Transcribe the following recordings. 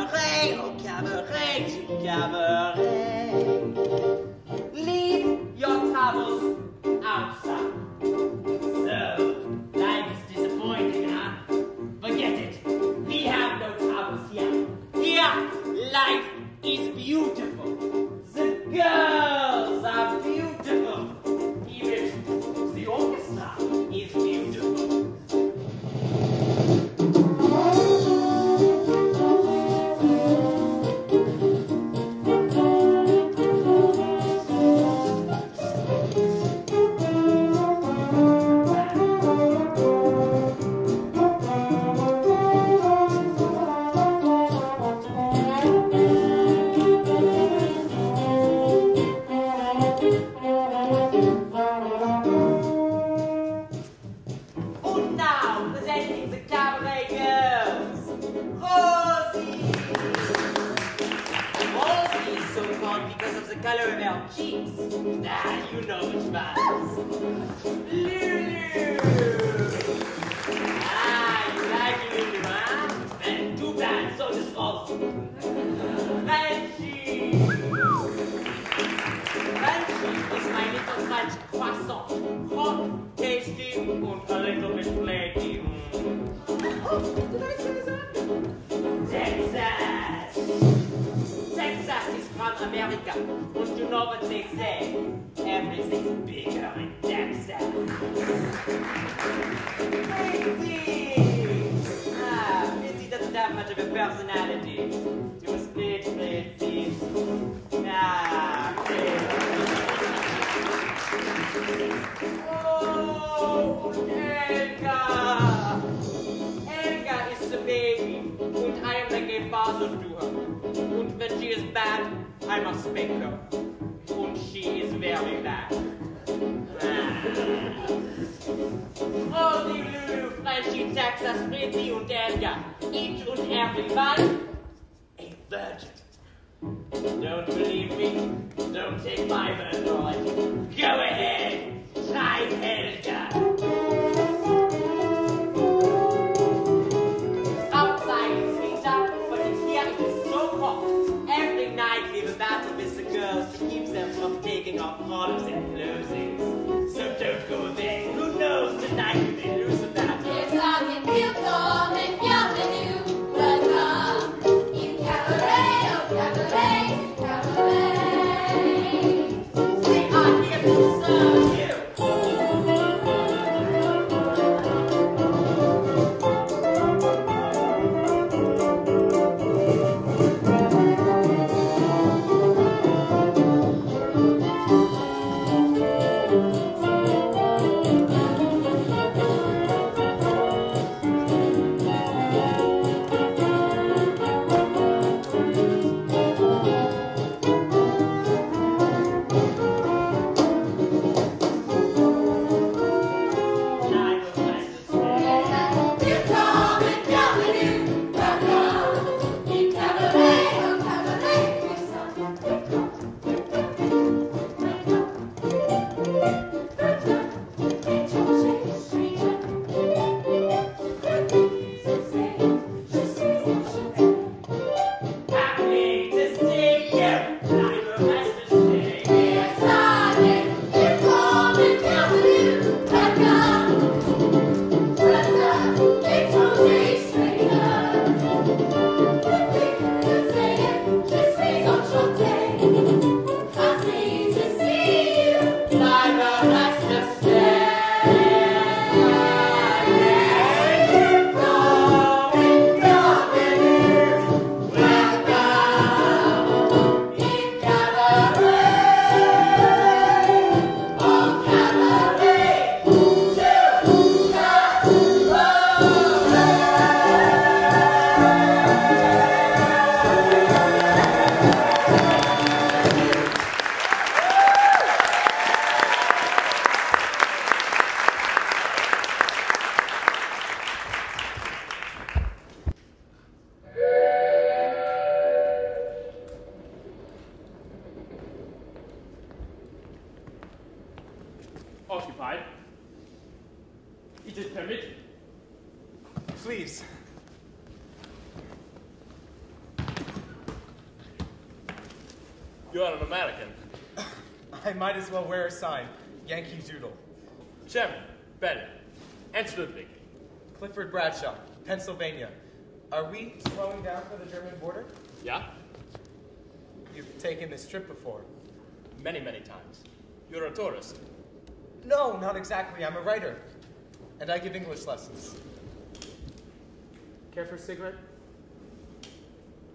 cabaret, au cabaret, to cabaret. Leave your towels outside. So, life is disappointing, huh? Forget it. We have no towels here. Here, life is beautiful. The girls are beautiful. Even the orchestra is beautiful. Color of our cheeks. Ah, you know which ones. Lulu! Ah, you like Lulu, huh? And too bad, so does false. Frenchie! Frenchie is my little French croissant. Hot, tasty, and a little bit flaky. Oh, did I say that? Texas! Texas is from America, and you know what they say, everything's bigger in Texas. Lindsay! Ah, Lindsay doesn't have much of a personality. You must split, Ah, oh, Helga! Helga is the baby, and I am like a father to her. And when she is bad, I must spank her. And she is very bad. Rosie, Lulu, Frenchie, Texas, Fritze und Helga, each and every one a virgin. Don't believe me? Don't take my word for it. Go ahead, try Helga. Every night we have a battle with the girls to keep them from taking off all of their clothing. So don't go there. Who knows tonight you may lose a battle. Yes, I can feel calm and bienvenue. Welcome in cabaret, oh cabaret, cabaret. We are here to serve you. You are an American. I might as well wear a sign. Yankee Doodle. German, Berlin, Ernst Ludwig. Clifford Bradshaw, Pennsylvania. Are we slowing down for the German border? Yeah? You've taken this trip before. Many, many times. You're a tourist. No, not exactly. I'm a writer. And I give English lessons. Care for a cigarette?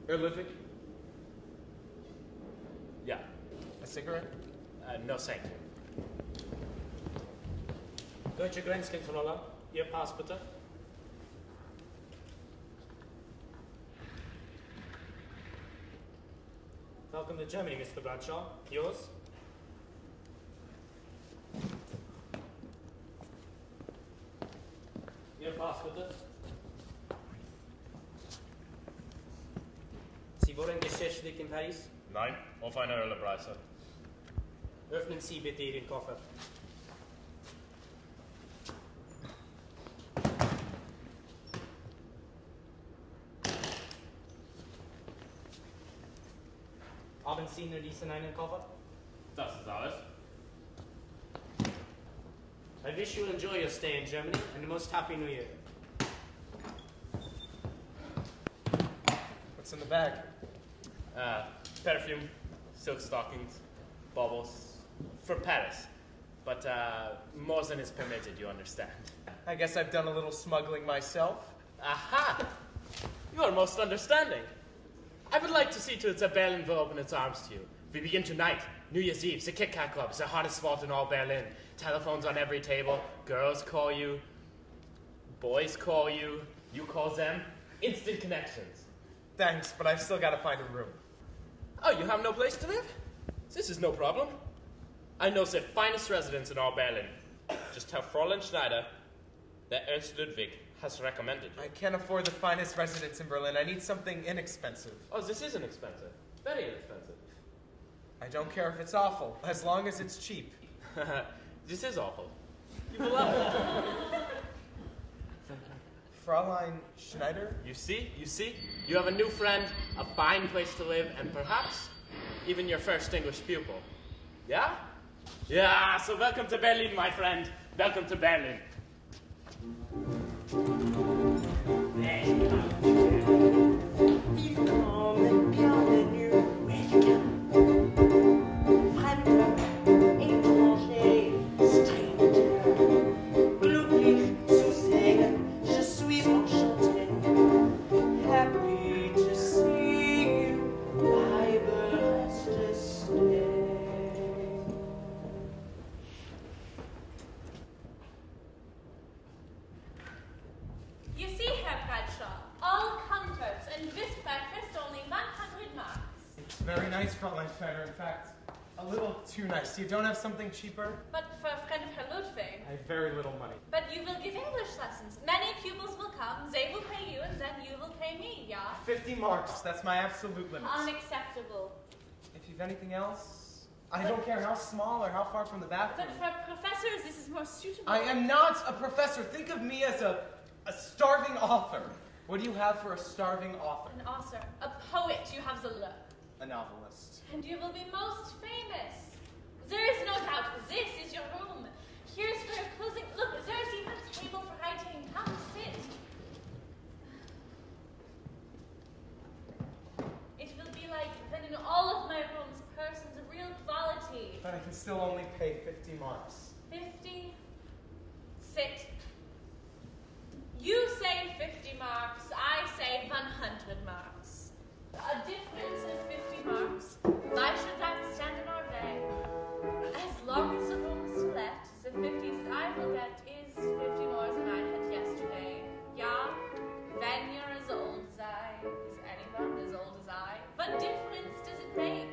Herr Ludwig? Yeah. A cigarette? No, thank you. Deutsche Grenzkontrolle, Ihr Pass bitte. Welcome to Germany, Mr. Bradshaw. Yours? Ihr Pass bitte. Sie wohnen geschäftlich in Paris? Nein, auf einer Ölpreise. Öffnen Sie bitte Ihren Koffer. Haben Sie nur diesen einen Koffer? Das ist alles. I wish you enjoy your stay in Germany and the most happy New Year. What's in the bag? Perfume, silk stockings, baubles. For Paris. But more than is permitted, you understand. I guess I've done a little smuggling myself. Aha! You are most understanding. I would like to see to it that Berlin will open its arms to you. We begin tonight. New Year's Eve, the Kit Kat Club is the hottest spot in all Berlin. Telephones on every table. Girls call you. Boys call you. You call them. Instant connections. Thanks, but I've still got to find a room. Oh, you have no place to live? This is no problem. I know the finest residence in all Berlin. Just tell Fraulein Schneider that Ernst Ludwig has recommended you. I can't afford the finest residence in Berlin. I need something inexpensive. Oh, this is inexpensive. Very inexpensive. I don't care if it's awful, as long as it's cheap. This is awful. You will love it. Fraulein Schneider? You see? You have a new friend, a fine place to live, and perhaps even your first English pupil. Yeah? Yeah, so welcome to Berlin, my friend. Welcome to Berlin. Willkommen, bienvenue, welcome. Fremder, étranger, stranger. Glücklich zu sehen, je suis enchanté. Happy to see you, bleibe, reste, stay. You see, Herr Bradshaw, all comforts, and this breakfast only 100 marks. It's very nice, Fraulein Schneider. In fact, a little too nice. You don't have something cheaper? But for a friend of Herr Ludwig. I have very little money. But you will give English lessons. Many pupils will come. They will pay you, and then you will pay me, yeah? 50 marks. That's my absolute limit. Unacceptable. If you've anything else, I don't care how small or how far from the bathroom. But for professors, this is more suitable. I am not a professor. Think of me as a starving author. What do you have for a starving author? An author, a poet, you have the look. A novelist. And you will be most famous. There is no doubt. This is your room. Here's for your clothing. Look, there is even a table for writing. Come, sit. It will be like then in all of my rooms, persons of real quality. But I can still only pay 50 marks. 50. Sit. You say 50 marks. I say 100 marks. A difference of 50 marks. Why should that stand in our way? As long as the room is to let, the 50s that I will get is 50 more than I had yesterday. Yeah, when you're as old as I, is anyone as old as I? What difference does it make?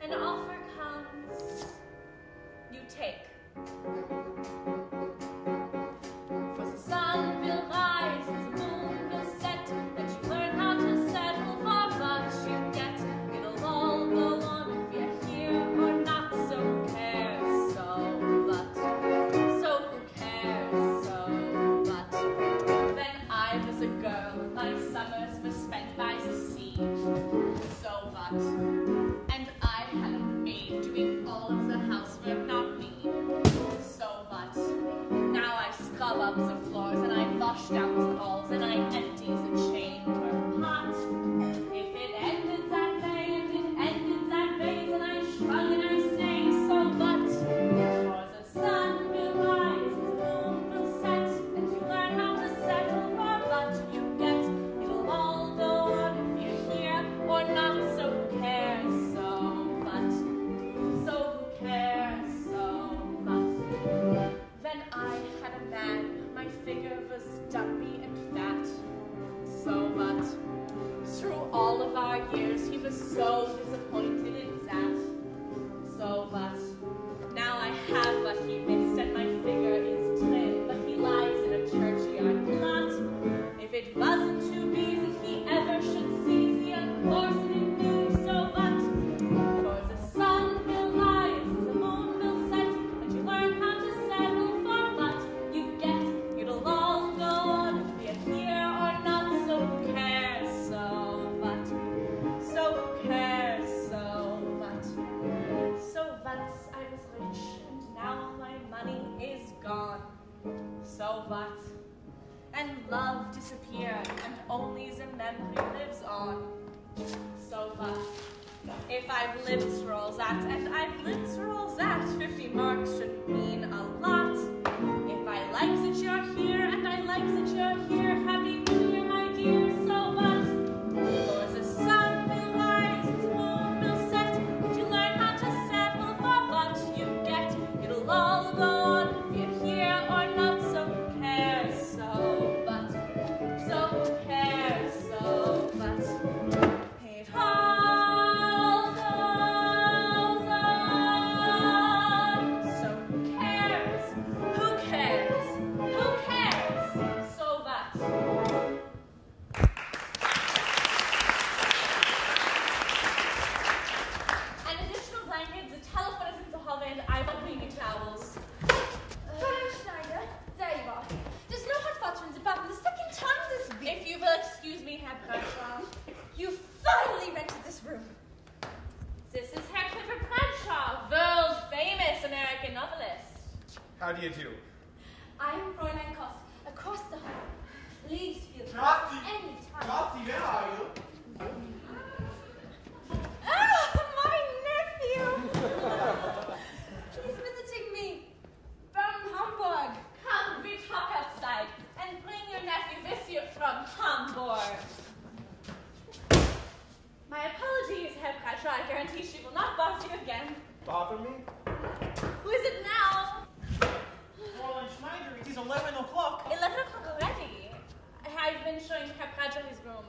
An offer comes, you take. For the sun will rise, the moon will set, but you learn how to our years, he was so disappointed in that. So, but now I have what he missed, and my figure is trim, but he lies in a churchyard plot. If it wasn't too easy, he ever should seize the uncourse in noon, so but for the sun will rise, the moon will set, and you learn how to settle for what you get. It'll all go on, be it here or not, so who cares, so what? So who cares, so what? So once I was rich, and now my money is gone. So what? And love disappeared, and only the memory lives on. So what? If I've lived through all that, and I've lived through all that, 50 marks should mean a lot. If I like that you're here, and I like that you're here, Happy New Year, my dear, so what? For the sun will rise, the moon will set, and you learn how to settle for what you get. It'll all go on, be it here or not, so who cares, so what? So who cares, so what? It all goes on, so who cares? Who cares? Who cares? So what? An additional blanket, the telephone is in the hallway, and I will bring you towels. Schneider, there you are. There's no hot water in the bathroom the second time this week. If you will excuse me, Herr Bradshaw. You finally rented this room. This is Herr Bradshaw, world-famous American novelist. How do you do? I am Fraulein Kost, across the hall. Please feel free Nazi! anytime. Nazi, where are you? Ah, my nephew! He's visiting me from Hamburg. Come, we talk outside, and bring your nephew with you from Hamburg. My apologies, Herr Bradshaw. I guarantee she will not bother you again. Bother me? Who is it now? Fräulein Schneider, it is 11 o'clock. 11 o'clock already. I've been showing Herr Bradshaw his room.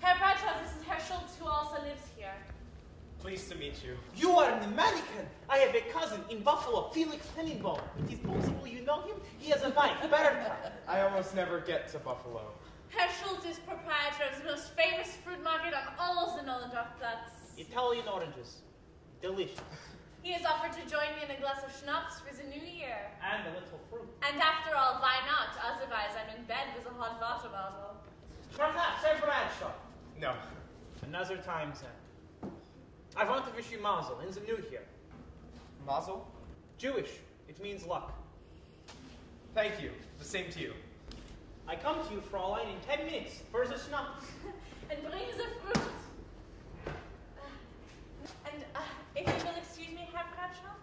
Herr Bradshaw, this is Herr Schultz, who also lives here. Pleased to meet you. You are an American. I have a cousin in Buffalo, Felix Tennenbaum. It is possible you know him. He has a wife, Bertha. I almost never get to Buffalo. Herr Schultz is proprietor of the most famous fruit market on all of the Nollendorfplatz. Italian oranges. Delicious. He has offered to join me in a glass of schnapps for the new year. And a little fruit. And after all, why not? Otherwise, I'm in bed with a hot water bottle. Perhaps, Herr Bradshaw. No. Another time, then. I want to wish you mazel in the new year. Mazel? Jewish. It means luck. Thank you. The same to you. I come to you, Fraulein, in 10 minutes for the schnapps. And bring the fruit. If you will excuse me, Herr Bradshaw.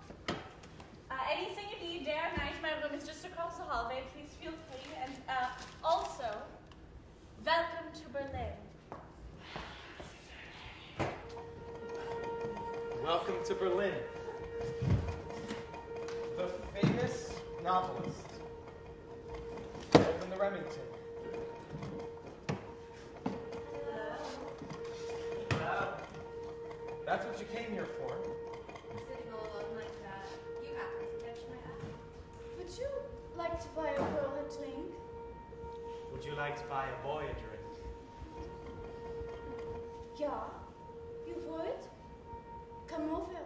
Anything you need day or night, my room is just across the hallway. Please feel free. And also, welcome to Berlin. Welcome to Berlin. The famous novelist. Open the Remington. That's what you came here for. Sitting all alone like that, you happen to catch my eye. Would you like to buy a girl a drink? Would you like to buy a boy a drink? Ja, you would? Come over.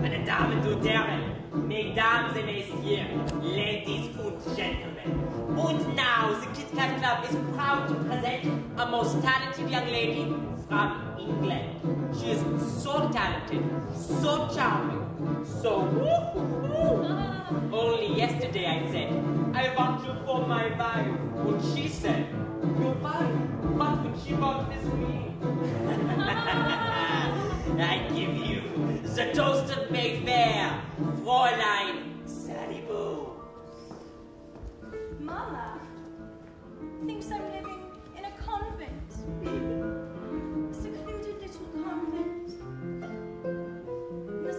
Meine Damen und Herren, Mesdames et Messieurs, ladies and gentlemen. And now the Kit Kat Club is proud to present a most talented young lady from England. She is so talented, so charming, so woo-hoo-hoo. Only yesterday I said, I want you for my wife. And she said, your wife? What would she want with me? I give you the toast of Mayfair, Fraulein Salibu. Mama thinks I'm living in a convent. A secluded little convent. The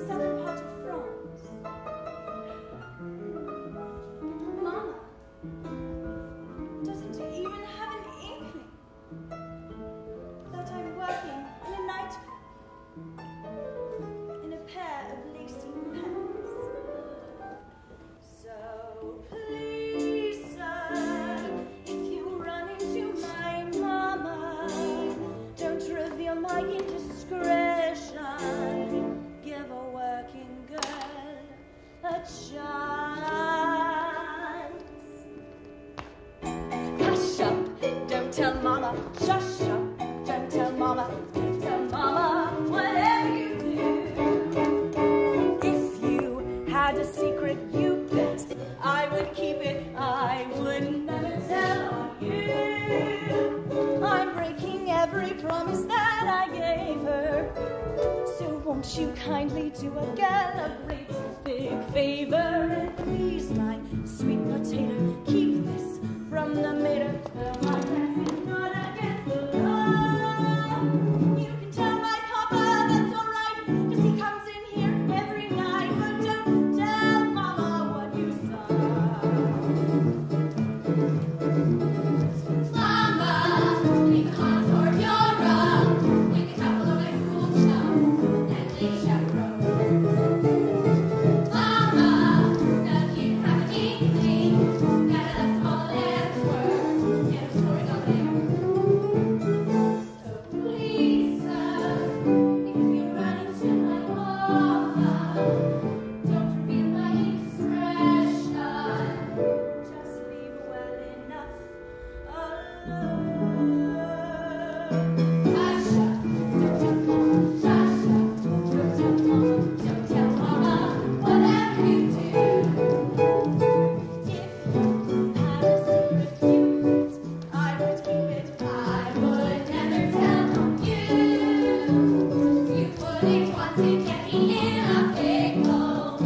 kindly do a gal a great big favor and please, my sweet potato, keep this from the mater. My class is not against the law. You can tell my papa that's all right, 'cause he comes in here every night, but don't tell mama what you saw. Mama, please contour your rug with a couple of my school chums and please chaperone. Mama, does you have an inkling that that's all that's worth and a story all there? So please, sir, if you run into my mama, don't reveal my indiscretion. Just leave well enough alone. Tasha, don't tell mama, whatever you do. If you had a secret cute, I would keep it. I would never tell you. You wouldn't want to get me in a pickle.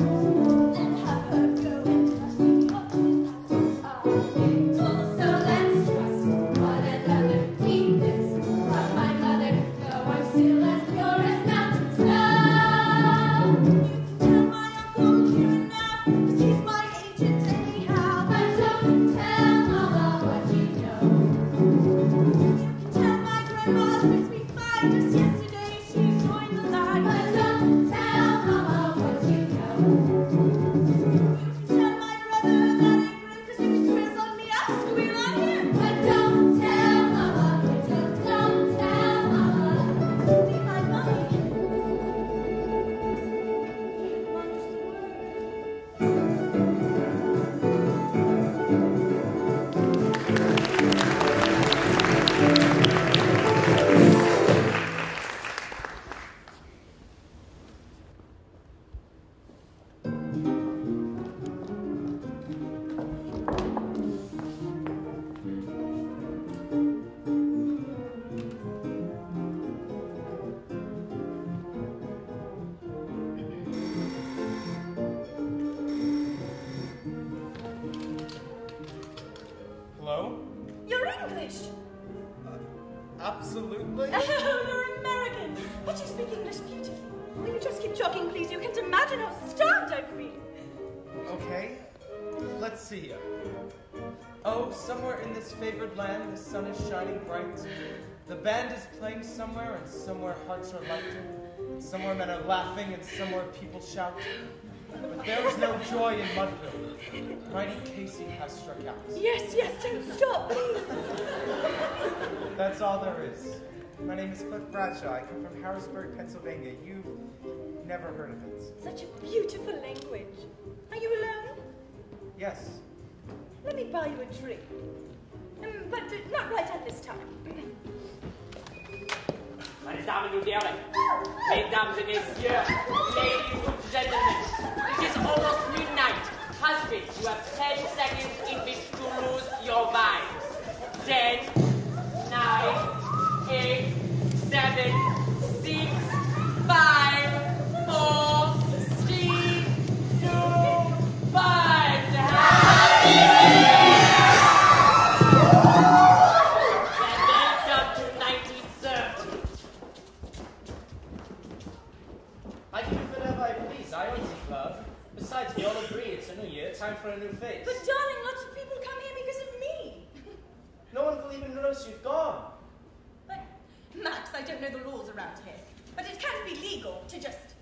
Then have her go and cut me up with a pickle. So let's trust one another. Keep this from my mother. Though I'm still as pure as mountain snow. You can tell my uncle here and now, 'cause he's my agent anyhow. But don't tell mama what you know. You can tell my grandma since we fight just yesterday she joined the line. But don't tell mama what you know. You can tell my brother that ain't grim 'cause if he swears on me I'll squeal on him. But don't tell mama, don't tell mama. See my mommy. Mama's the word. Hello? You're English. Absolutely. Oh, you're American. But you speak English beautifully. Will you just keep talking, please? You can't imagine how starved I feel. Okay. Let's see. Oh, somewhere in this favored land, the sun is shining bright. The band is playing somewhere, and somewhere hearts are lighted. Somewhere men are laughing, and somewhere people shout. But there is no joy in Mudville. Mighty Casey has struck out. Yes, don't stop, please. That's all there is. My name is Bradshaw. I come from Harrisburg, Pennsylvania. You've never heard of it. Such a beautiful language. Are you alone? Yes. Let me buy you a drink. But not right at this time. Meine Damen und Herren, Mesdames et Messieurs, ladies and gentlemen, it is almost midnight. Husbands, you have 10 seconds in which to lose your wives. 10, 9, 8, 7, 6, 5, 4, 3, 2, 1. Welcome to 1930. I can do whatever I please. I own the club. Besides, we all agree it's a new year. Time for a new face. But darling, lots of people come here because of me. No one will even notice you've gone. But, Max, I don't know the rules around here. But it can be legal to just...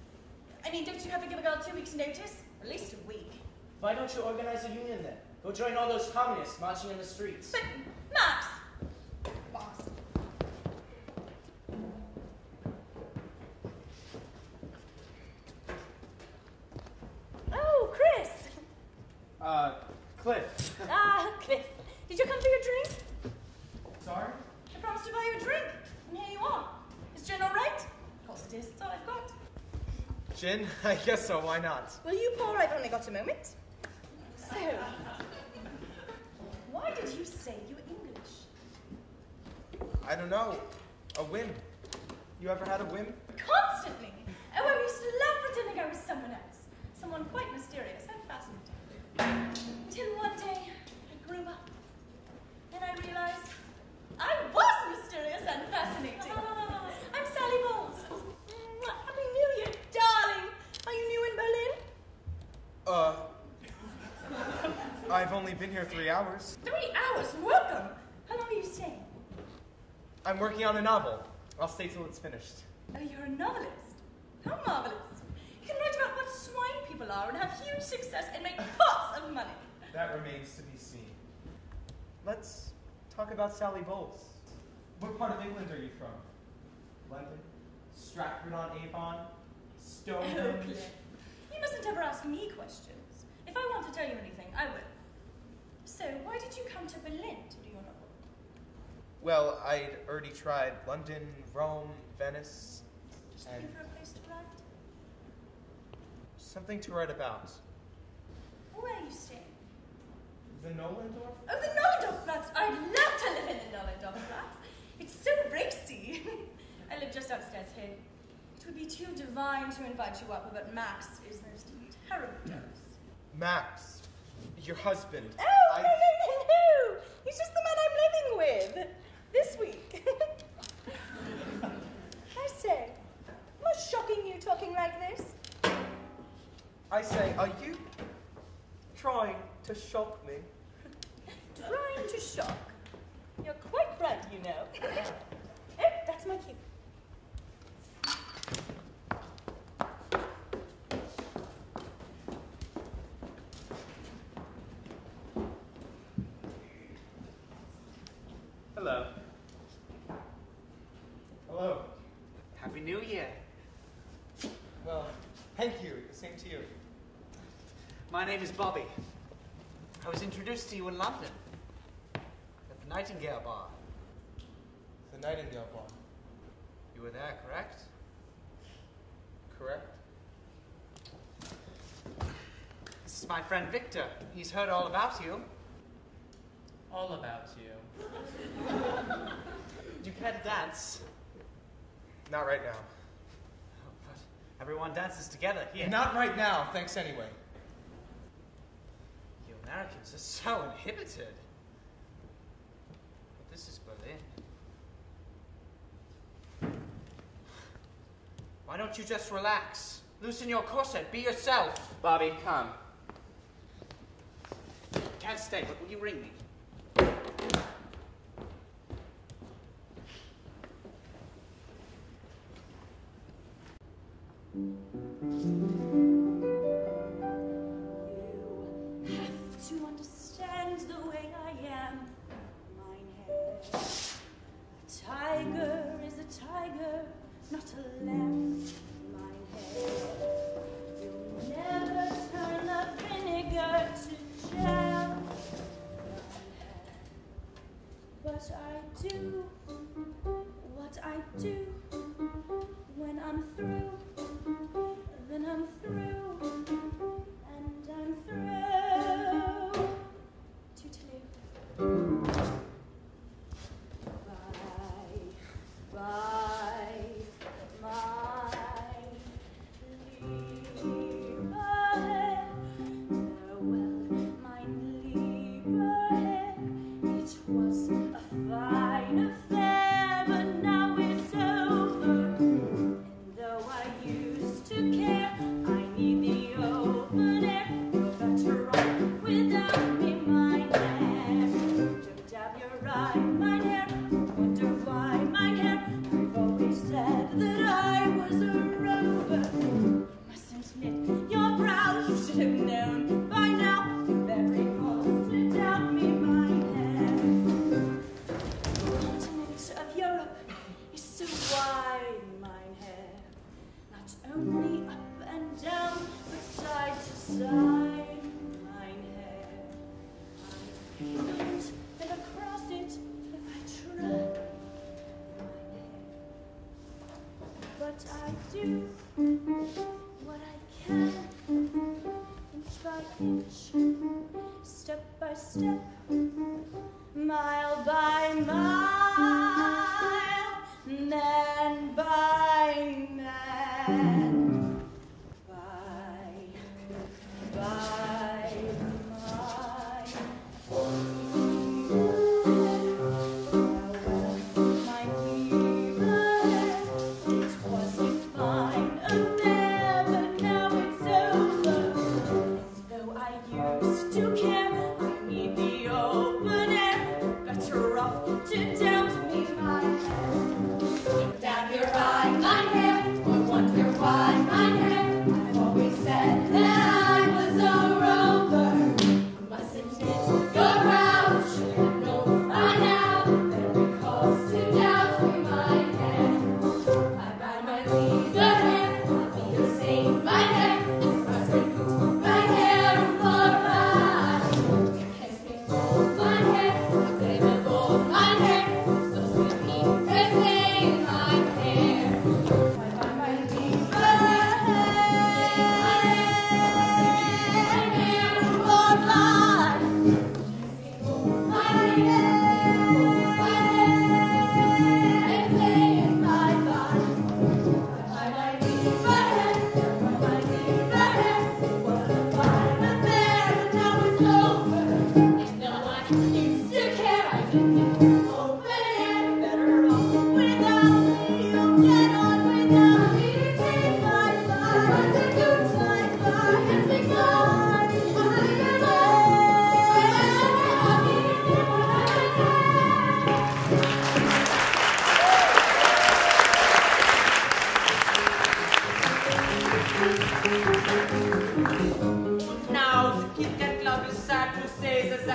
I mean, don't you have to give a girl 2 weeks' notice? At least a week. Why don't you organize a union then? Go join all those communists marching in the streets. But, Max! Boss. Oh, Chris! Cliff. Cliff. Did you come for your drink? Sorry? I promised to buy you a drink. And here you are. Is gin all right? Of course it is. It's all I've got. Gin? I guess so. Why not? Will you pour? I've only got a moment. So, why did you say you were English? I don't know. A whim. You ever had a whim? Constantly. Oh, I used to love pretending I was someone else. Someone quite mysterious and fascinating. Till one day, I grew up. And I realized I was mysterious and fascinating. I'm Sally Bowles. Happy New Year, darling. Are you new in Berlin? I've only been here 3 hours. 3 hours? Welcome. How long are you staying? I'm working on a novel. I'll stay till it's finished. Oh, you're a novelist. How marvelous. You can write about what swine people are and have huge success and make pots of money. That remains to be seen. Let's talk about Sally Bowles. What part of England are you from? London? Stratford-on-Avon? Stonehenge? Oh, Cliff. You mustn't ever ask me questions. If I want to tell you anything, I will. So, why did you come to Berlin to do your novel? Well, I'd already tried London, Rome, Venice, Just and looking for a place to write? something to write about. Where are you staying? The Nollendorf? Oh, the Nollendorf flats! I'd love to live in the Nollendorf flats. It's so racy. I live just upstairs here. It would be too divine to invite you up, but Max is most terribly jealous. Max, your husband. Oh, no! He's just the man I'm living with. This week. I say, am I shocking you talking like this? I say, are you trying to shock me? Trying to shock? You're quite right, you know. Oh, that's my cue. Hello. Hello. Happy New Year. Well, thank you. The same to you. My name is Bobby. I was introduced to you in London at the Nightingale Bar. The Nightingale Bar. You were there, correct? Correct? This is my friend Victor. He's heard all about you. All about you. Do you care to dance? Not right now. Oh, but everyone dances together here. Not right now, thanks anyway. You Americans are so inhibited. But this is Berlin. Why don't you just relax? Loosen your corset. Be yourself. Bobby, come. Can't stay, but will you ring me? You have to understand the way I am. Mine hair. A tiger is a tiger, not a lamb. Mine hair. You'll never turn the vinegar to jam. Mine hair. But I do what I do. When I'm through, then I'm through, and I'm through. Toodaloo. Bye, bye, my Lieber Herr. Farewell, mein Lieber Herr. It was a fine affair, but now it's over. And though I used to care, I need the open air. You're better off without me, mine hair. Don't doubt you're right, mine hair. Wonder why, mine hair. I've always said that I was a rover. You mustn't knit your brows. You should have known by now. You're very false to doubt me, mine hair. The continent of Europe is so wide, mine hair. Not only up and down, but side to side, mine hair. I couldn't get across it if I tried, mine hair. But I do what I can, inch by inch, step by step, mile by mile, man by man.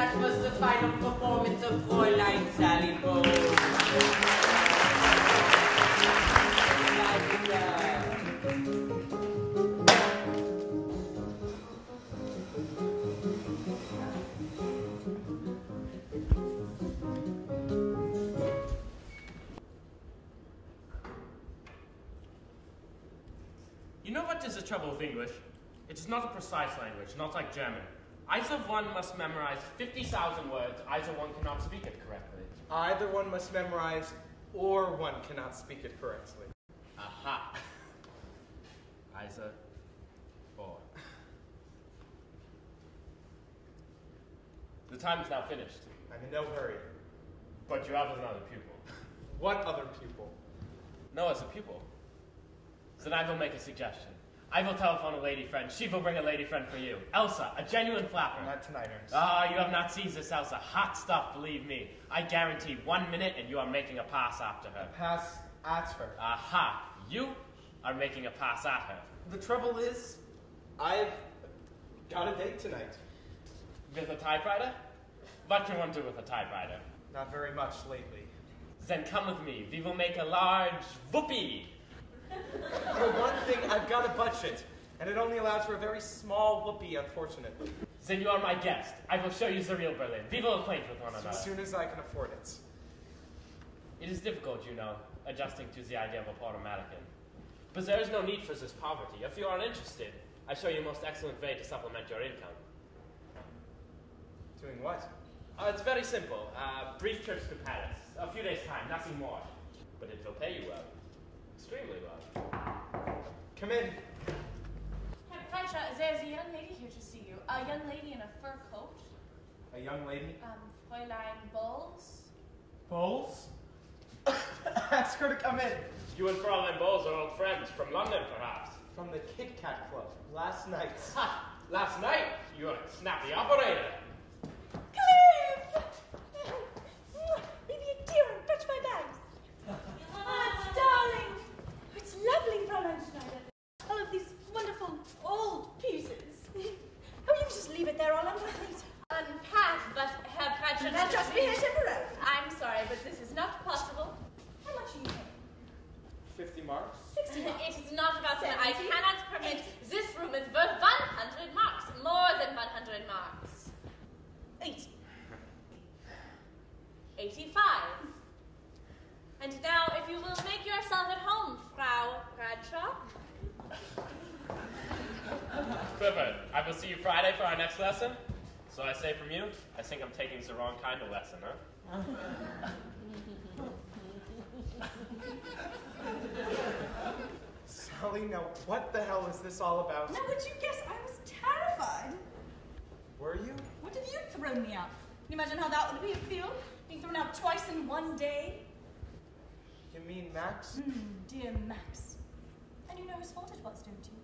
that was the final performance of Fraulein Sally Bow. You know what is the trouble with English? It is not a precise language, not like German. Either one must memorize 50,000 words, either one cannot speak it correctly. Either one must memorize, or one cannot speak it correctly. Aha. Either or. The time is now finished. I'm in no hurry. But you have another pupil. What other pupil? No, as a pupil. Then I will make a suggestion. I will telephone a lady friend. She will bring a lady friend for you. Elsa, a genuine flapper. Not tonight, Ernst. Ah, you have not seen this, Elsa. Hot stuff, believe me. I guarantee 1 minute and you are making a pass after her. A pass at her. Aha, you are making a pass at her. The trouble is, I've got a date tonight. With a typewriter? What can one do with a typewriter? Not very much lately. Then come with me. We will make a large whoopee. For one thing, I've got a budget, and it only allows for a very small whoopee, unfortunately. Then you are my guest. I will show you the real Berlin. We will acquaint with one another. As soon as I can afford it. It is difficult, you know, adjusting to the idea of a Porto-American. But there is no need for this poverty. If you are interested, I show you a most excellent way to supplement your income. Doing what? It's very simple. Brief trips to Paris. A few days' time, nothing more. But it will pay you well. Extremely well. Come in. Herr Bradshaw, there's a young lady here to see you. A young lady in a fur coat. A young lady? Fraulein Bowles. Bowles? Ask her to come in. You and Fraulein Bowles are old friends from London, perhaps. From the Kit Kat Club, last night. Ha! Last night, you were a snappy operator. Cliff! Leave me a dear and fetch my bags. Oh, it's darling. It's lovely, Fraulein Schneider. All of these wonderful old pieces. Oh, you can just leave it there. I'll unpack later. Unpack, but Herr Bradshaw... That'll just be here temporarily. I'm sorry, but this is not possible. How much are you paying? 50 marks? 60 It is not possible. I 70, cannot permit. This room is worth 100 marks. More than 100 marks. 80. 85. And now, if you will make yourself at home, Frau Bradshaw. Perfect. I will see you Friday for our next lesson. So I say from you, I think I'm taking the wrong kind of lesson, huh? Sally, now what the hell is this all about? Now, would you guess I was terrified? Were you? What have you thrown me out? Can you imagine how that would feel? Being thrown out twice in one day? You mean Max? Dear Max. And you know whose fault it was, don't you?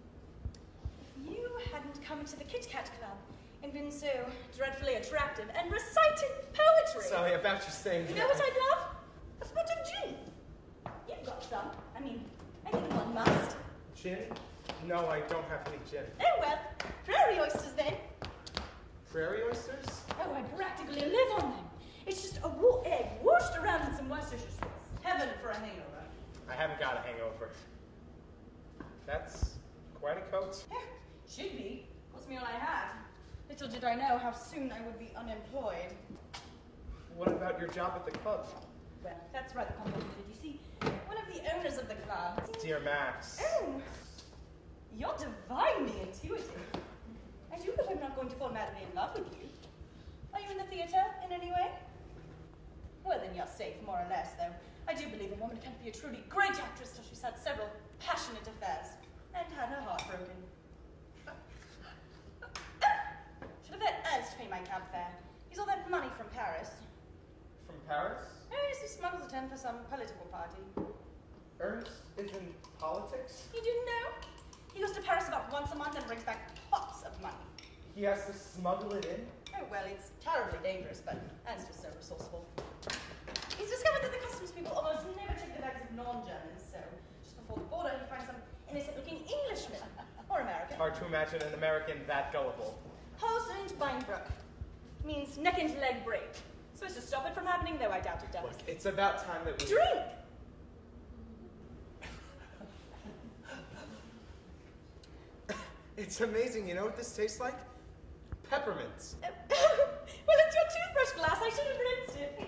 If you hadn't come to the Kit Kat Club and been so dreadfully attractive and recited poetry. Sally, about you saying You know what I'd love? A spot of gin. You've got some. I mean, anyone must. Gin? No, I don't have any gin. Oh, well, prairie oysters then. Prairie oysters? Oh, I practically live on them. It's just a raw egg washed around in some Worcestershire sauce. Heaven for a hangover. I haven't got a hangover. That's quite a coat. Should be. Cost me all I had. Little did I know how soon I would be unemployed. What about your job at the club? Well, that's rather complicated. You see, one of the owners of the club... Dear Max. Oh, you're divinely intuitive. I do hope I'm not going to fall madly in love with you. Are you in the theatre in any way? Well, then you're safe, more or less, though. I do believe a woman can't be a truly great actress till she's had several passionate affairs and had her heart broken. Should have let Ernst pay my cab fare. He's all that money from Paris. From Paris? Oh, yes, he smuggles it in for some political party. Ernst is in politics? You didn't know? He goes to Paris about once a month and brings back pots of money. He has to smuggle it in? Oh, well, it's terribly dangerous, but Ernst is so resourceful. He's discovered that the customs people almost never check the bags of non-Germans, so just before the border he finds some innocent-looking Englishman, or American. Hard to imagine an American that gullible. Haus und Beinbruch. means neck and leg break. Supposed to stop it from happening, though I doubt it does. Look, it's about time that we... Drink! It's amazing. You know what this tastes like? Peppermints. Well, it's your toothbrush glass. I should have rinsed it.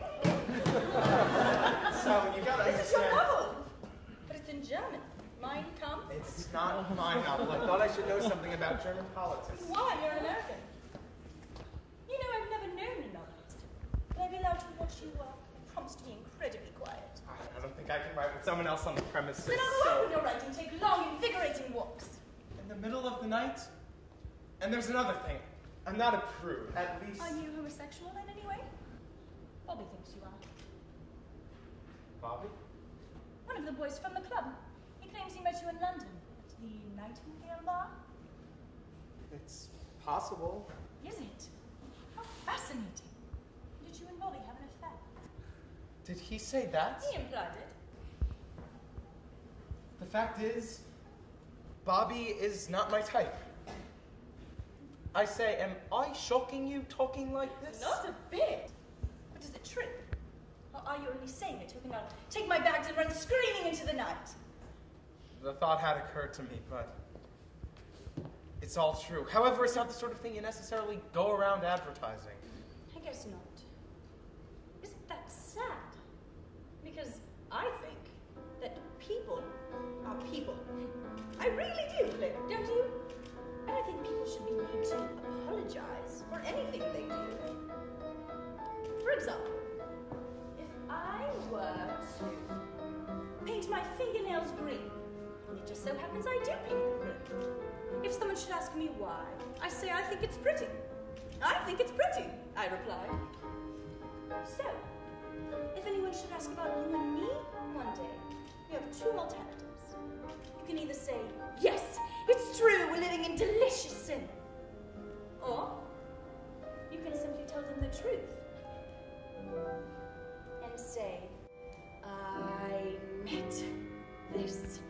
So, you gotta This is your understand. novel. But it's in German. Mein Kampf? It's not my novel. I thought I should know something about German politics. Why? You're American. You know, I've never known a novelist. But I'd be allowed to watch you work. I promise to be incredibly quiet. I don't think I can write with someone else on the premises. Then I'll go out with your writing. Take long, invigorating walks. In the middle of the night? And there's another thing. I'm not a prude, at least... Are you homosexual in any way? Bobby thinks you are. Bobby? One of the boys from the club. He claims he met you in London at the Nightingale Bar. It's possible. Is it? How fascinating. Did you and Bobby have an affair? Did he say that? He implied it. The fact is, Bobby is not my type. I say, am I shocking you talking like this? Not a bit. But is it true? Or are you only saying it, hoping I'll take my bags and run screaming into the night? The thought had occurred to me, but it's all true. However, it's not the sort of thing you necessarily go around advertising. I guess not. Isn't that sad? Because I think that people are people. I really do, Claire, don't you? I don't think people should be made to apologize for anything they do. For example, if I were to paint my fingernails green, and it just so happens I do paint them green, if someone should ask me why, I say I think it's pretty. I think it's pretty, I reply. So, if anyone should ask about you and me one day, we have two alternatives. You can either say, yes, it's true, we're living in delicious sin. Or, you can simply tell them the truth. And say, I met this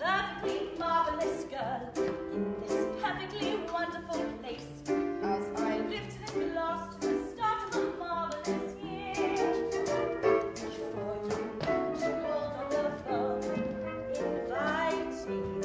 perfectly marvelous girl in this perfectly wonderful place. As I lifted and lost the start of a marvelous year. Before you called on the phone, inviting.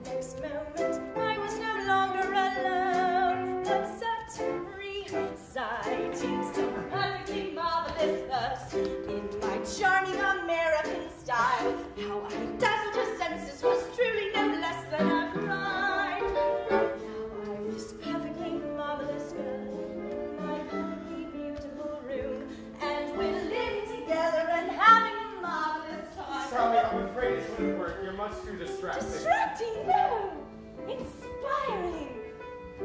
Next moment, I was no longer alone, but sat reciting some perfectly marvelous verse in my charming American style. How I dazzled her senses was truly no less than a crime. Now I've this perfectly marvelous girl in my perfectly beautiful room, and we're living together and having a marvelous time. Sally, I'm afraid it wouldn't work. You're much too distracting. Distracting? No! Inspiring!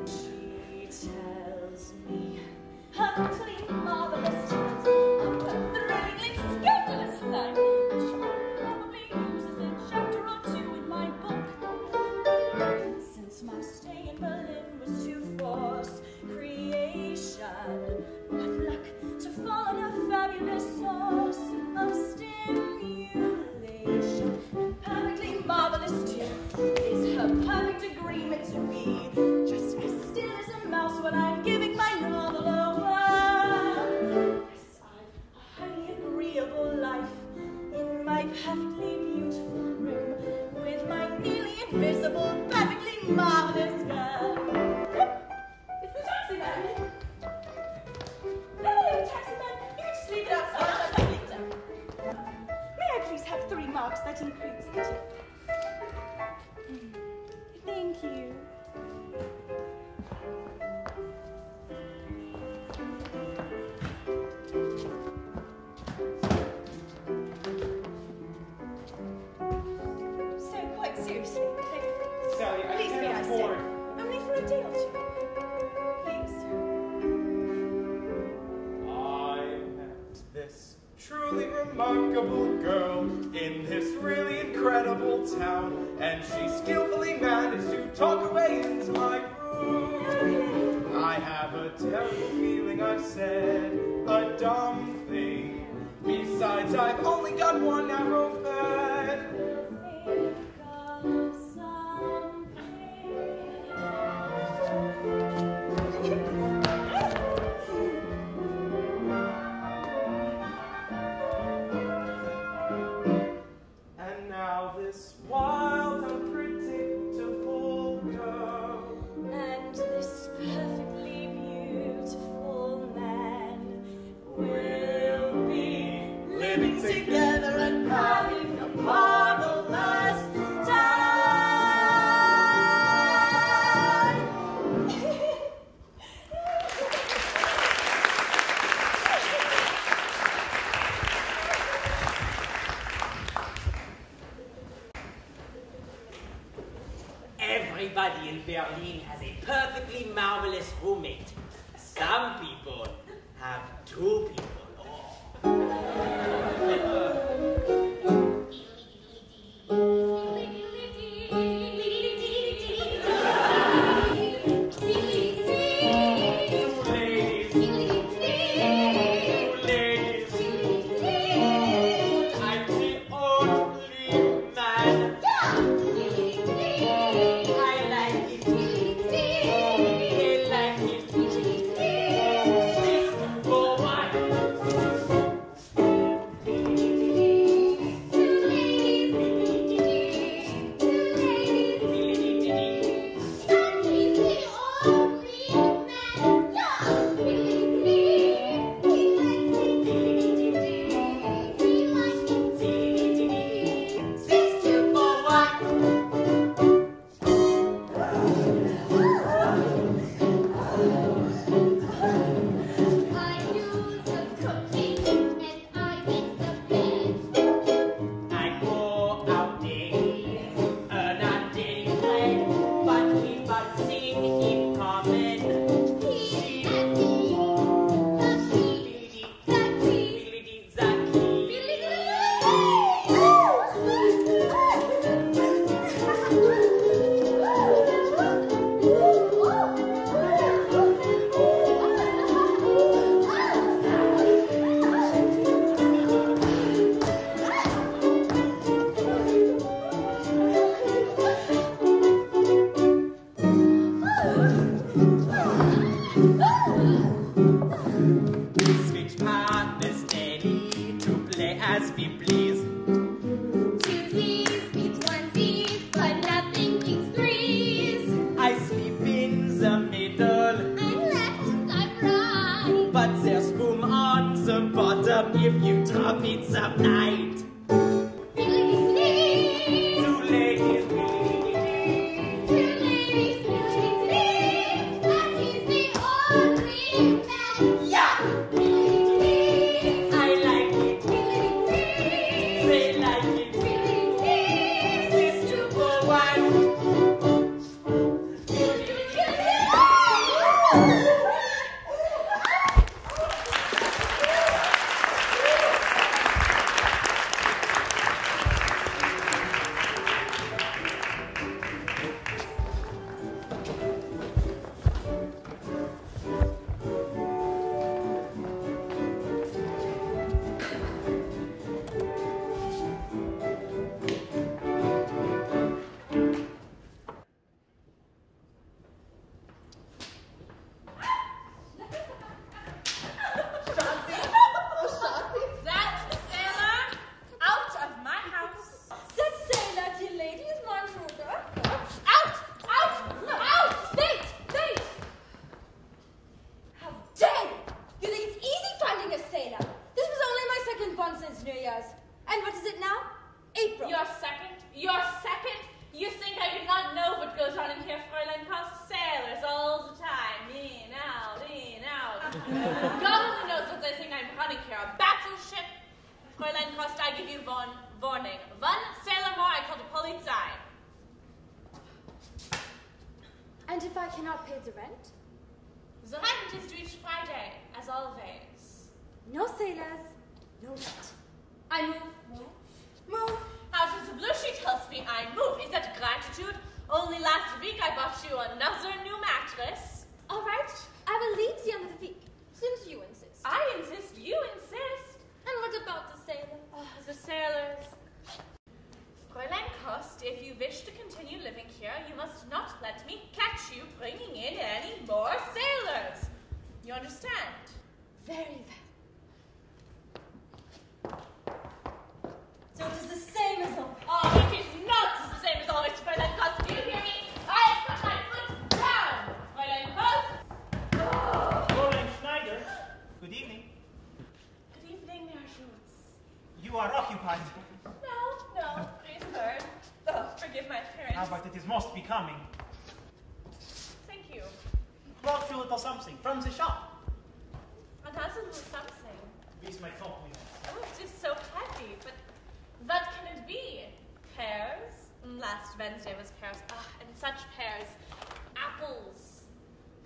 She tells me perfectly marvelous tales of a thrillingly scandalous life, which I'll probably use as a chapter or two in my book. Since my stay in Berlin was to force creation, what luck to fall on a fabulous source of stimulation. And perfectly marvelous too is her perfect agreement to be just as still as a mouse when I'm giving my novel a whirl. Yes, I've a highly agreeable life in my perfectly beautiful room with my nearly invisible, perfectly marvelous girl. It's the taxi man. Hello, taxi man. You can just leave it outside. I'll take it down. May I please have 3 marks? That includes the tip. Thank you. So, quite seriously, Sally, I please may I can't stay? afford... Only for a day or two. Please. I met this truly remarkable girl in this really incredible town, and she skillfully managed to talk away into my room. I have a terrible feeling I've said a dumb thing. Besides, I've only got one narrow bed. Think of something. living together and having a marvelous time. Everybody in Berlin has a perfectly marvelous roommate. Some people have two people. for something from the shop. And also something. These my compliments. Oh, it is so heavy, but what can it be? Pears? Last Wednesday was pears. Ah, and such pears. Apples.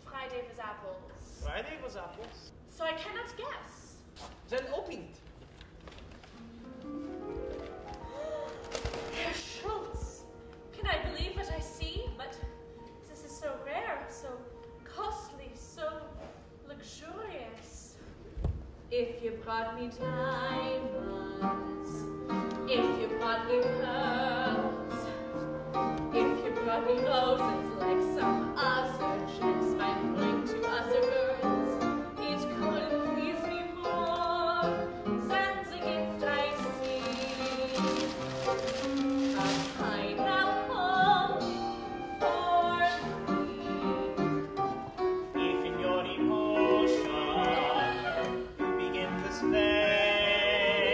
Friday was apples. Friday was apples. So I cannot guess. Then open it. Herr Schultz. Can I believe what I see? But this is so rare, so costly, so luxurious. If you brought me diamonds, if you brought me pearls, if you brought me roses like some other gents might bring to other girls, it couldn't please me more than the gift I see. A pineapple for me. If in your emotion you begin to sway,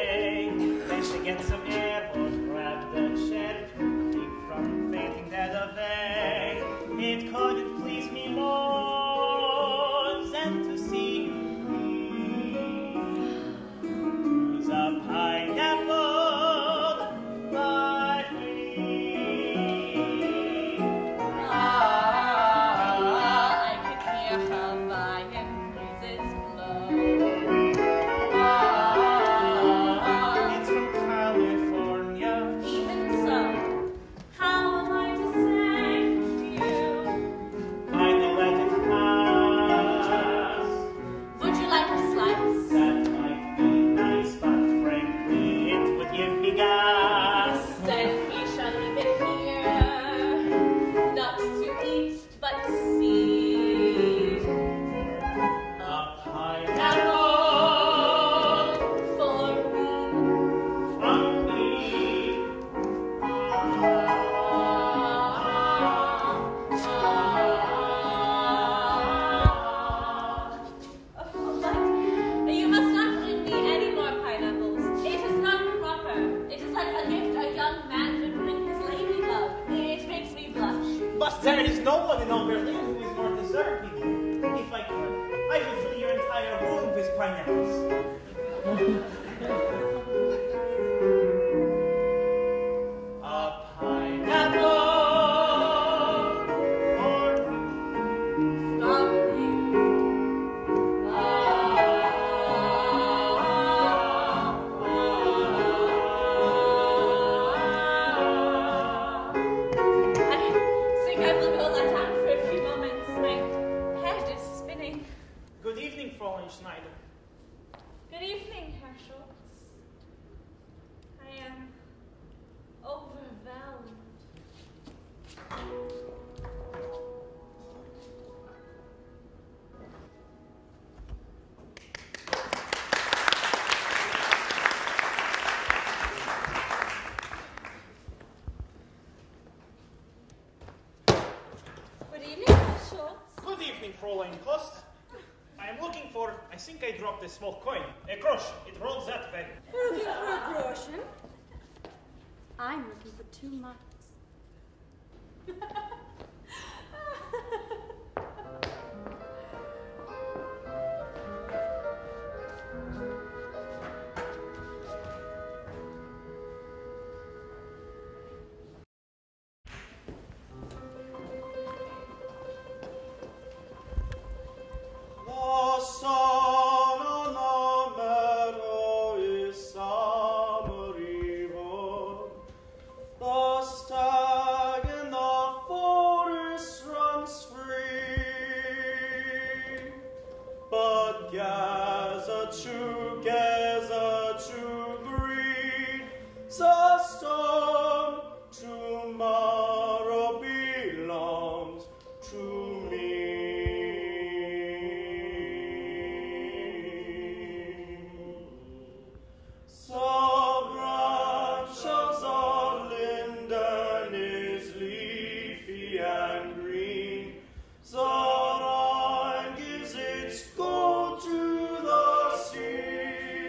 then to get some air or grab the chair to keep from fainting dead away. It couldn't please me more than to see you use a pineapple like me. I can hear Hawaiian breezes blow. It's from California. Even so, how am I to thank you? Kindly let it pass. Would you like a slice? That might be nice, but frankly, it would give me gas. Then we shall leave it here, not to eat, but see. A pineapple For me. from me. But you must not bring me any more pineapples. It is not proper. It is like a gift a young man would bring his lady love. It makes me blush. But there is no one in all Berlin who is more deserving. If I could, I would fill your entire room with pineapples. A pineapple for From you. I think I will go lie down for a few moments. My head is spinning. Good evening, Fraulein Schneider. Good evening, Herr Schultz. I am overwhelmed. Good evening, Herr Schultz. Good evening, Fraulein Kost. I am looking for, I think I dropped a small coin. A grosch. It rolls that way. You're looking for a groschen? I'm looking for 2 marks. The sun on the meadow is summer even. The stag in the forest runs free. But gather to greet the storm. Tomorrow belongs to me. The branch of the linden is leafy and green. The Rhine gives its gold to the sea.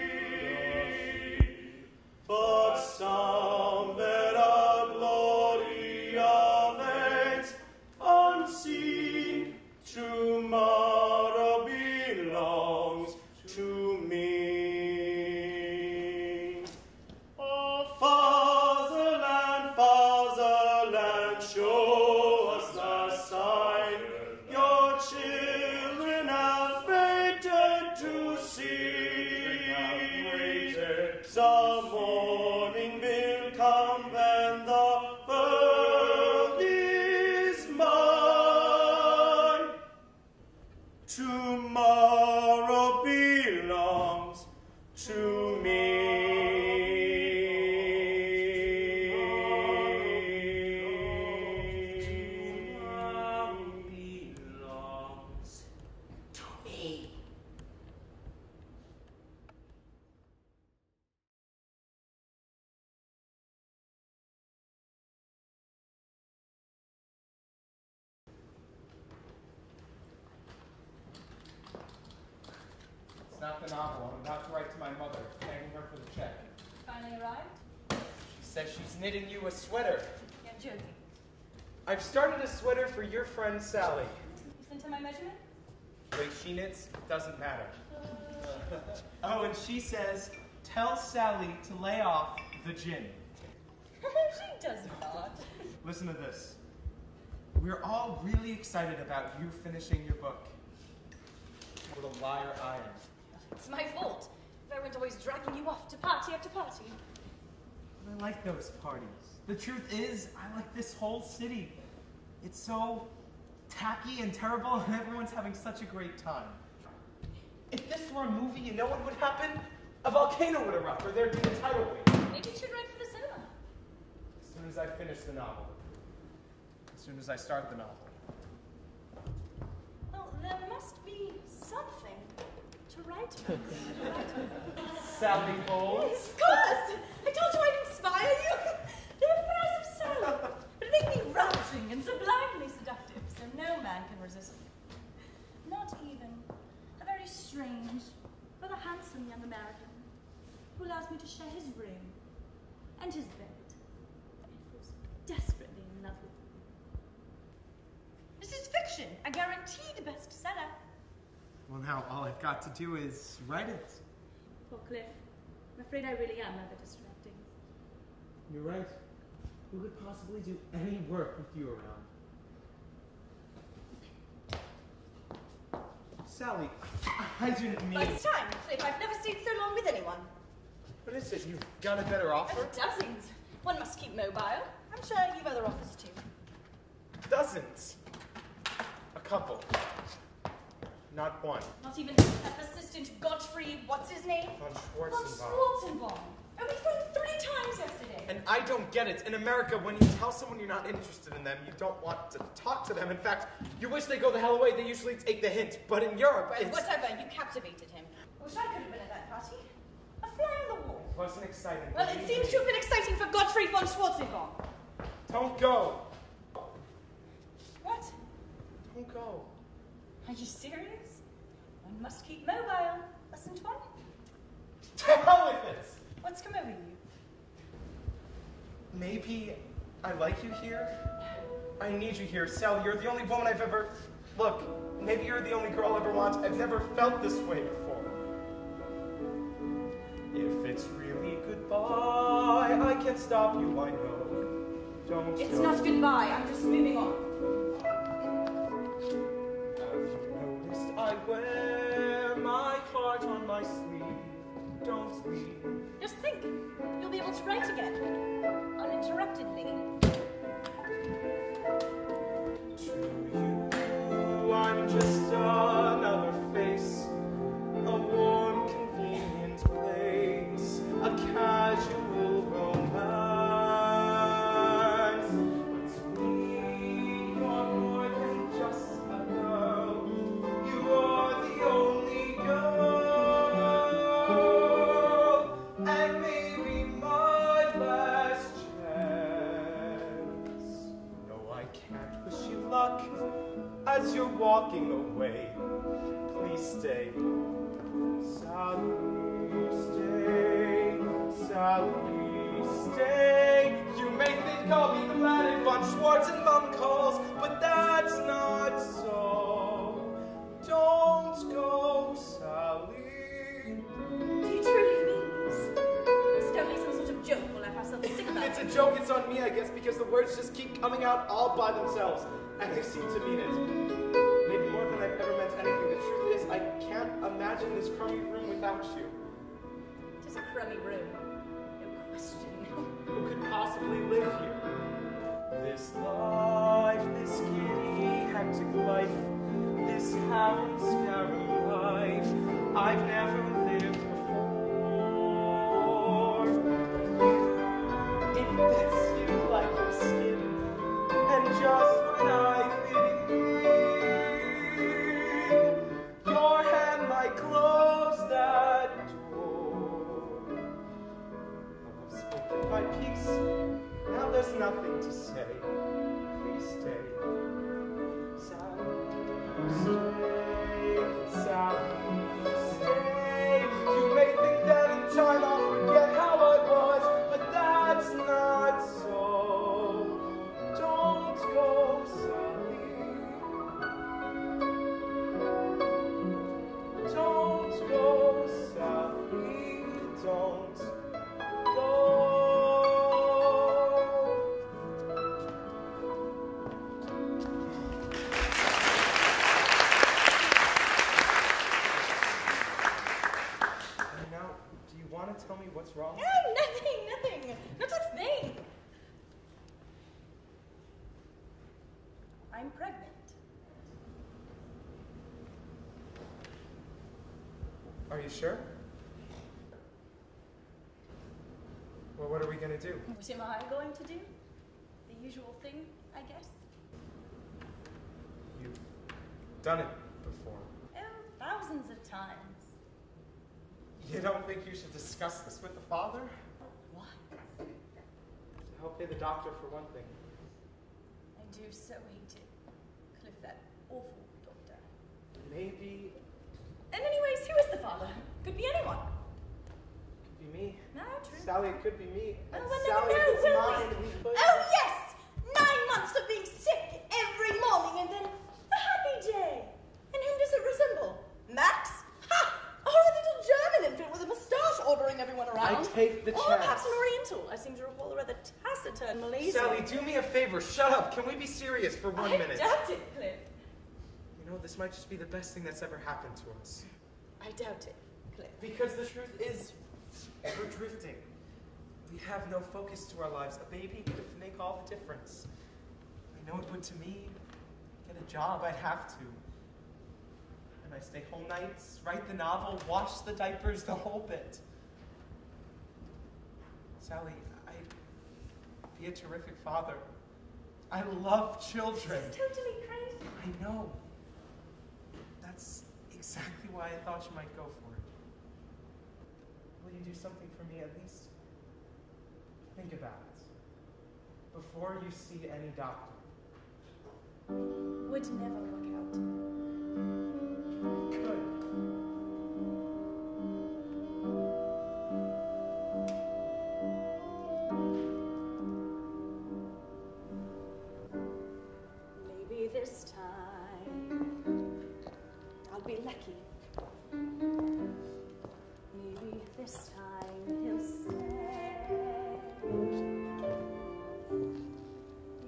Tomorrow belongs to me. It's not the novel. I'm about to write to my mother, thanking her for the check. Finally arrived? She says she's knitting you a sweater. You're joking. I've started a sweater for your friend Sally. You sent her my measurement? The way she knits doesn't matter. Oh, and she says, tell Sally to lay off the gin. She does not. Listen to this. We're all really excited about you finishing your book. What a liar I am. It's my fault. I weren't always dragging you off to party after party. I like those parties. The truth is, I like this whole city. It's so tacky and terrible, and everyone's having such a great time. If this were a movie, you know what would happen? A volcano would erupt, or there'd be a tidal wave. Maybe you should write for the cinema. As soon as I finish the novel. As soon as I start the novel. Well, there must be something to write about. Sally Bowles. Yes, of course! I told you I'd inspire you! The affairs of Sally, but make me ravishing and sublimely seductive, so no man can resist me. Not even a very strange, rather handsome young American who allows me to share his room and his bed and falls desperately in love with me. This is fiction, a guaranteed bestseller. Well, now all I've got to do is write it. Poor Cliff. I'm afraid I really am rather distracting. You're right. Who could possibly do any work with you around? Sally, I didn't mean... But it's time, Cliff. I've never stayed so long with anyone. What is it? You've got a better offer? Dozens. One must keep mobile. I'm sure you've other offers too. Dozens. A couple. Not one. Not even that persistent Godfrey, what's his name? Von Von Schwarzenbaum. And we phoned 3 times yesterday. And I don't get it. In America, when you tell someone you're not interested in them, you don't want to talk to them. In fact, you wish they go the hell away. They usually take the hint. But in Europe, Well, it's... whatever, you captivated him. I wish I could have been at that party. A fly on the wall. It wasn't exciting. Well, it seems to have been exciting for Godfrey von Schwarzenbaum. Don't go. What? Don't go. Are you serious? One must keep mobile. Mustn't one? To hell with this! What's come over you? Maybe I like you here? I need you here. Sally, you're the only woman I've ever... Look, maybe you're the only girl I'll ever want. I've never felt this way before. If it's really goodbye, I can't stop you, I know. Don't It's go. not goodbye. I'm just moving on. Have you noticed I wear my heart on my sleeve? Don't leave. Just think. You'll be able to write again. Uninterruptedly. To you, I'm just another face, a warm, convenient place, a casual romance. But to me, you're more than just a girl. You are the only girl, and maybe my last chance. No, I can't wish you luck as you're walking away. Please stay, Sally, stay, Sally, stay. You may think I'll be glad if von Schwarzenbaum calls, but that's not so. Don't go, Sally. Do you truly mean this? This is only some sort of joke we'll have ourselves sick about. If it's a joke, it's on me, I guess, because the words just keep coming out all by themselves, and they seem to mean it. Maybe more than I've ever meant anything. The truth is, I can't imagine this crummy room without you. It is a crummy room. No question. Who could possibly live here? This life, this giddy, hectic life, this happy sky. nothing to say. Please stay. Sally, stay. Sally, stay. You may think that in time I'll forget how I was, but that's not so. Don't go, Sally. Don't go, Sally. Don't go. And now, do you want to tell me what's wrong? No, nothing. Not a thing. I'm pregnant. Are you sure? Well, what are we going to do? What am I going to do? The usual thing, I guess. You've done it before. Oh, thousands of times. You don't think you should discuss this with the father? Why? To help pay the doctor for one thing. I do so hate it. Cliff, that awful doctor. Maybe And anyways, who is the father? Could be anyone. it could be me. No, true. Sally, it could be me. Oh, And we'll Sally, never know, if it's will mine, we? we could... Oh, yes! 9 months of being sick every morning and then a happy day. And whom does it resemble? Max? Ha! Or a little German infant with a moustache ordering everyone around? I take the Or chance. perhaps an Oriental. I seem to recall a rather taciturn Malaysian. Sally, do me a favor. Shut up. Can we be serious for 1 minute? I doubt it, Cliff. You know, this might just be the best thing that's ever happened to us. I doubt it, Cliff. Because the truth is, we're drifting. We have no focus to our lives. A baby could make all the difference. I know it would to me. Get a job, I'd have to. And I stay whole nights, write the novel, wash the diapers, the whole bit. Sally, I'd be a terrific father. I love children. This is totally crazy. I know. That's exactly why I thought you might go for it. Will you do something for me at least? Think about it. Before you see any doctor. Would never work out. Good. Maybe this time I'll be lucky. Maybe this time he'll stay.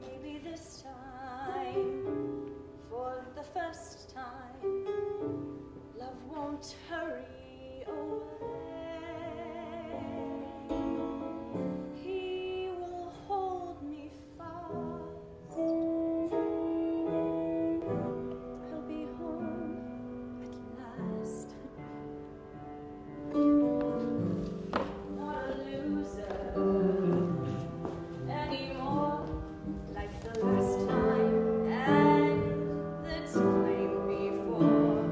Maybe this time, for the first time, love won't hurry away. He will hold me fast. I'll be home at last. Not a loser anymore, like the last time and the time before.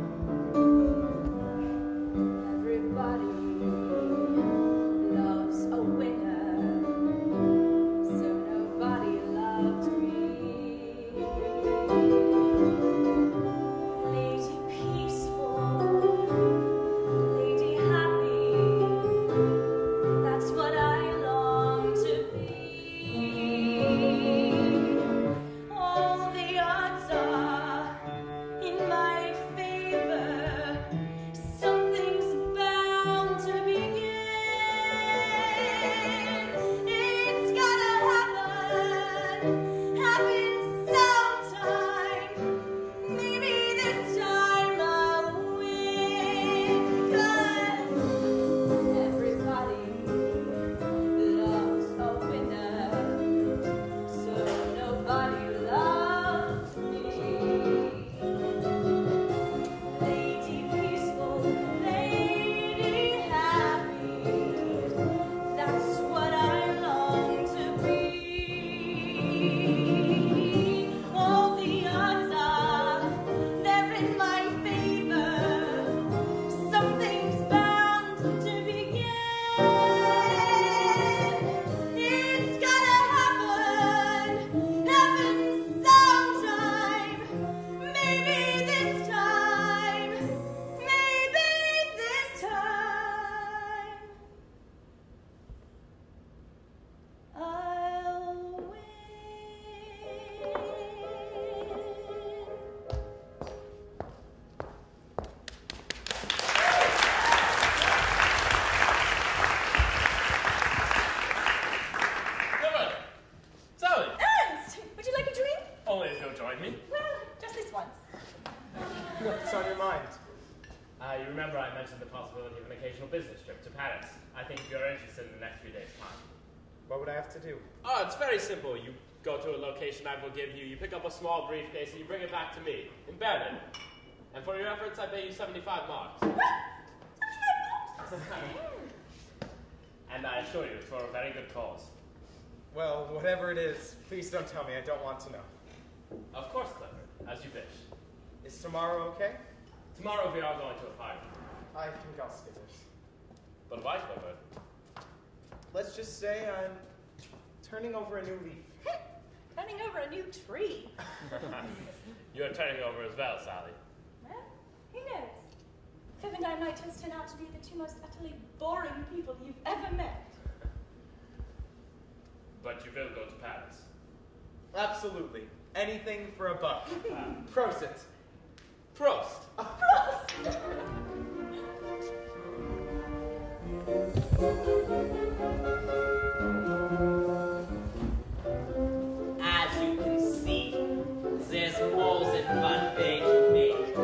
What's on your mind? You remember I mentioned the possibility of an occasional business trip to Paris. I think if you're interested in the next few days' time. What would I have to do? Oh, it's very simple. You go to a location I will give you, you pick up a small briefcase, and you bring it back to me in Berlin. And for your efforts, I pay you 75 marks. And I assure you, it's for a very good cause. Well, whatever it is, please don't tell me. I don't want to know. Of course, Clifford, as you wish. Is tomorrow okay? Tomorrow we are going to a party. I think I'll skip it. But why, Clifford? Let's just say I'm turning over a new leaf. Turning over a new tree. You're turning over as well, Sally. Well, who knows? Cliff and I might just turn out to be the two most utterly boring people you've ever met. But you will go to Paris. Absolutely. Anything for a buck. Prosit. Prost! Prost! As you can see, there's more than one way to make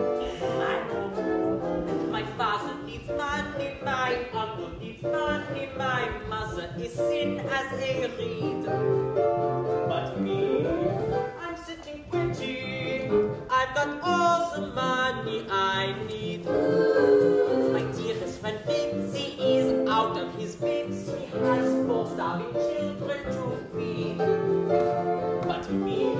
money. My father needs money, my uncle needs money, my mother is thin as a reed. But me, I'm sitting pretty. I've got all the money I need. My dearest friend Lindsay is out of his wits. He has 4 starving children to feed. But me,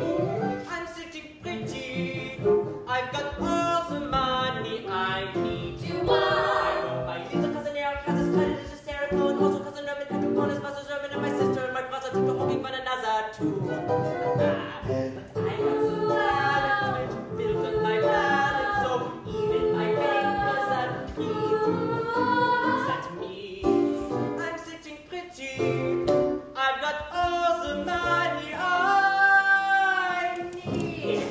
I'm sitting pretty. I've got all the money I need. Do I? know my little cousin Erica is kind of hysterical, and also cousin Herman had to call his mother's Herman, and my sister and my brother took to hooking one another too. But I have some talent built on my balance, so even my bankers agreed. That's me. I'm sitting pretty. I've got all the money I need.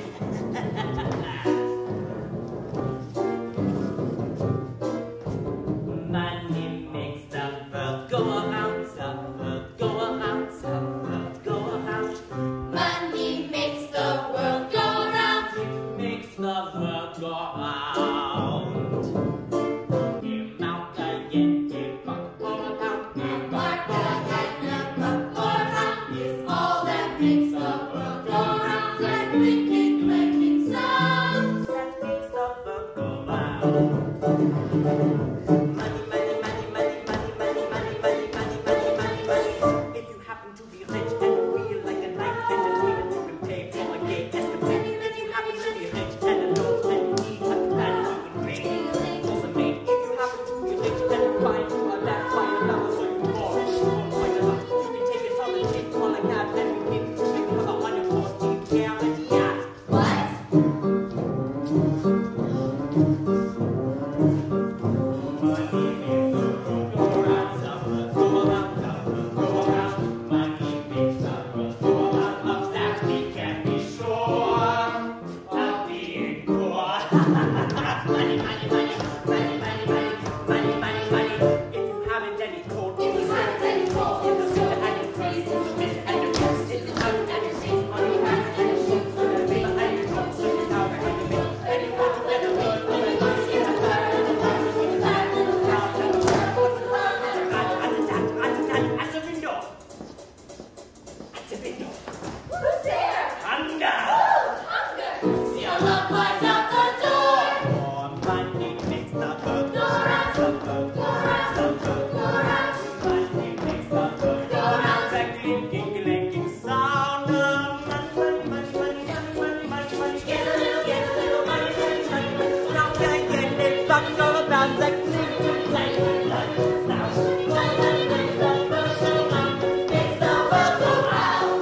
Money makes the world go around, the world go around, the world go around. Money makes the world go round. It makes the world go around. Amount again, a buck or a pound, A mark, a hat, a buck, or a pound is all that makes the world go round. That clinking, clanking sound. that makes the world go round. Money, money, money, money, money, money, money, money, money, money, money, money. If you happen to be rich and feel like a night entertainment, you can pay for a gay escapade. If you happen to be rich and alone and need a companion, you can pay for the maid. If you happen to be rich and find you a laugh by a lover, so you borrow quite a lot, you can take it from the chick, call a cab, and you need to become a wonderful deep Heredia. What? Who's there? Hunger! See our love flies out the door. Money makes the world Go round, go round, go round. Money makes the world go round. That clinking, clanking sound of money, money, money, money, money, money, money. Get a little money, money, money, money. Now can I get a buck all around that clinking, clanking, clanking sound? Money, money, money, money, money, money, makes the world go round.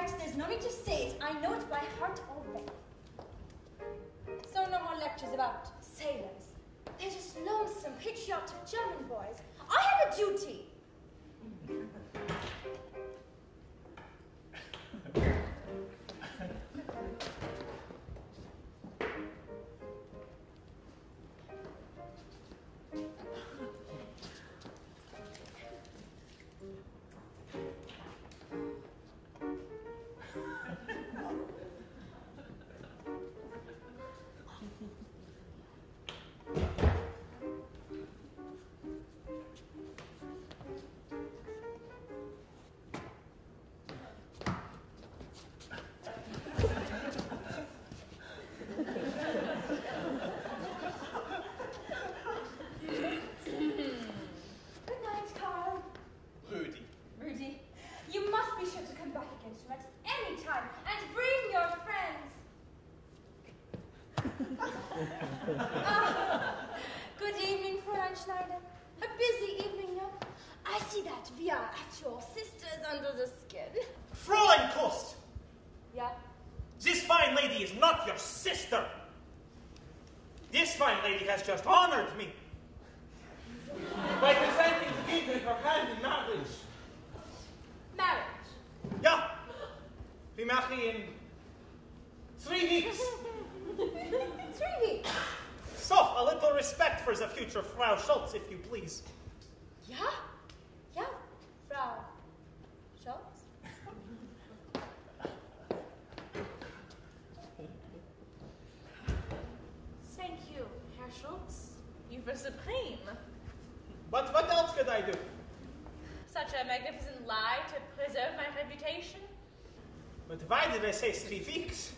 right, there's no need to say it. I know it by heart already. So no more lectures about sailors. They're just lonesome, patriotic German boys. I have a duty. Good evening, Fräulein Schneider. A busy evening, no? I see that we are actual sisters under the skin. Fraulein Kost! Yeah? This fine lady is not your sister. This fine lady has just honored me by consenting to give me her hand in marriage. Marriage. Yeah. We marry in 3 weeks. 3 weeks. So, a little respect for the future Frau Schultz, if you please. Yeah? Yeah, Frau Schultz? Thank you, Herr Schultz. You were supreme. But what else could I do? Such a magnificent lie to preserve my reputation. But why did I say 3 weeks?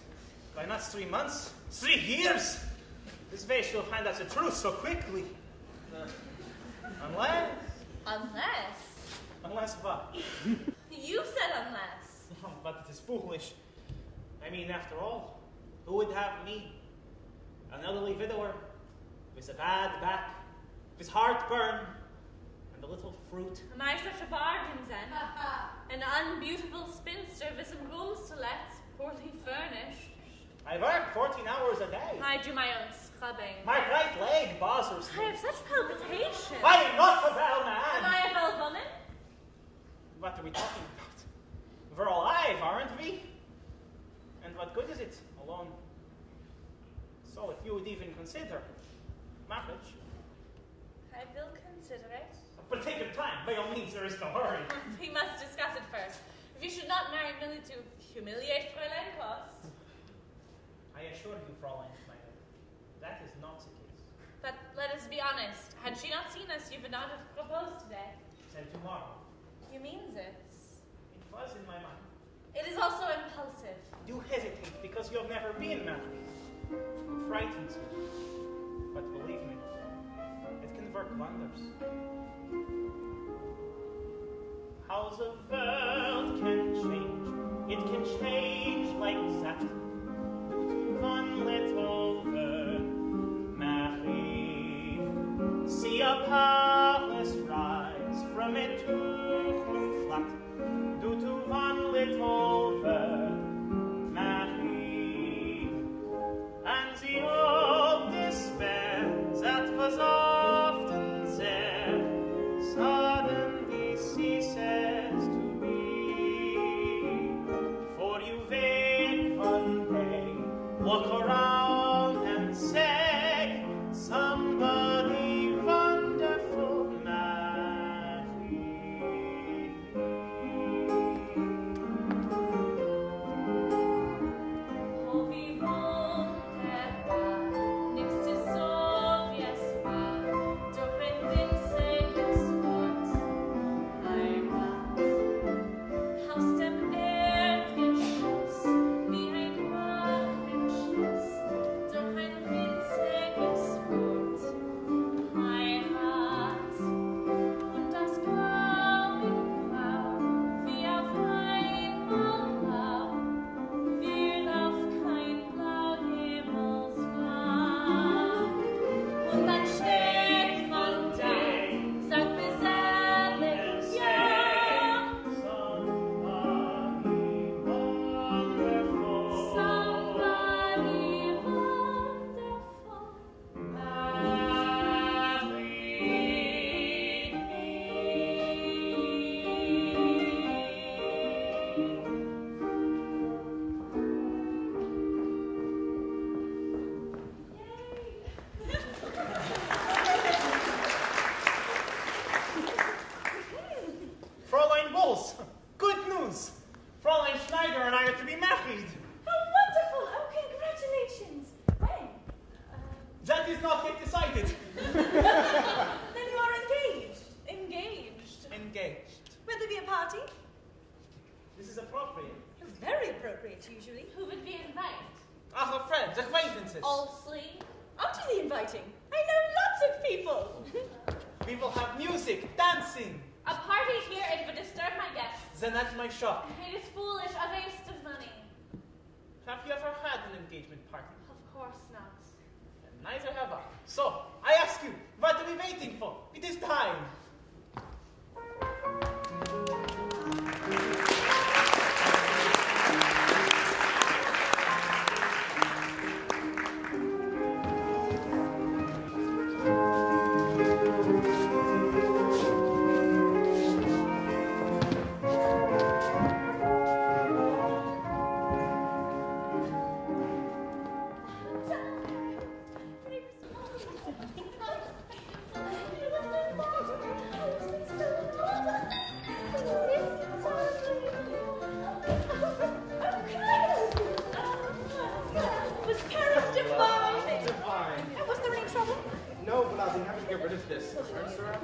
Why not 3 months? 3 years? This way she'll find out the truth so quickly. Unless... Unless what? You said unless. But it is foolish. I mean, after all, who would have me? An elderly widower with a bad back, with heartburn, and a little fruit. Am I such a bargain, then? An unbeautiful spinster with some rooms to let, poorly furnished. I work 14 hours a day. I do my own scrubbing. My right leg bothers me. I have such palpitations. I am not a bell man. Am I a bell woman? What are we talking about? We're alive, aren't we? And what good is it alone? So if you would even consider marriage. I will consider it. But take your time. By all means, there is no hurry. We must discuss it first. We should not marry merely to humiliate Fräulein Kost. I assure you, Fraulein Schneider, that is not the case. But let us be honest. Had she not seen us, you would not have proposed today. Said tomorrow. You mean this? It was in my mind. It is also impulsive. You hesitate because you have never been married. It frightens me. But believe me, it can work wonders. How the world can change. It can change like that. One little word, Marie. See a palace rise from a two-room flat due to one little word, Marie. And the old despair that was often there suddenly ceases to be. For you wake one day, look around and say, somebody wonderful married. news. Fraulein Schneider and I are to be married. How wonderful! Oh, congratulations! When? That is not yet decided. Then you are engaged. Engaged. Engaged. Will there be a party? This is appropriate. Very appropriate, usually. Who would we invite? Our friends, acquaintances. Olsley. Out to the inviting. I know lots of people. We will have music, dancing. A party here, it would disturb my guests. Then at my shop. It is foolish, a waste of money. Have you ever had an engagement party? Of course not. Neither have I. So, I ask you, what are we waiting for? It is time.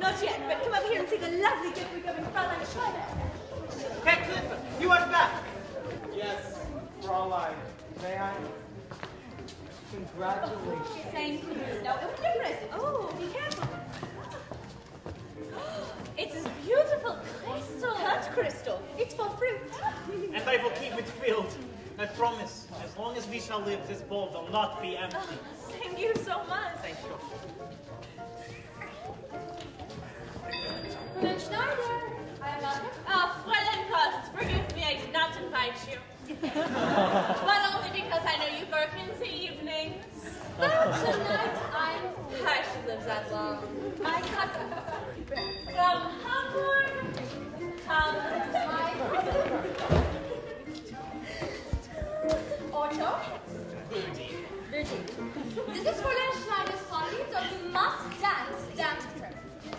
Not yet, but come over here and see the lovely gift we got in Fraulein Schneider. Herr Clifford, you are back. Yes, Fraulein. May I? Congratulations. Thank you. Now, open your present. Oh, be careful. It's a beautiful crystal. Cut crystal. It's for fruit. And I will keep it filled. I promise, as long as we shall live, this bowl will not be empty. Thank you so much. Thank you. Fraulein Schneider. I am welcome. Fräulein Kost, forgive me, I did not invite you. But only because I know you work into evenings. But tonight I'm Hush lives that long. my cousin. From Hamburg comes My Otto. Virgin. This is Fraulein Schneider's party, so you must dance with her.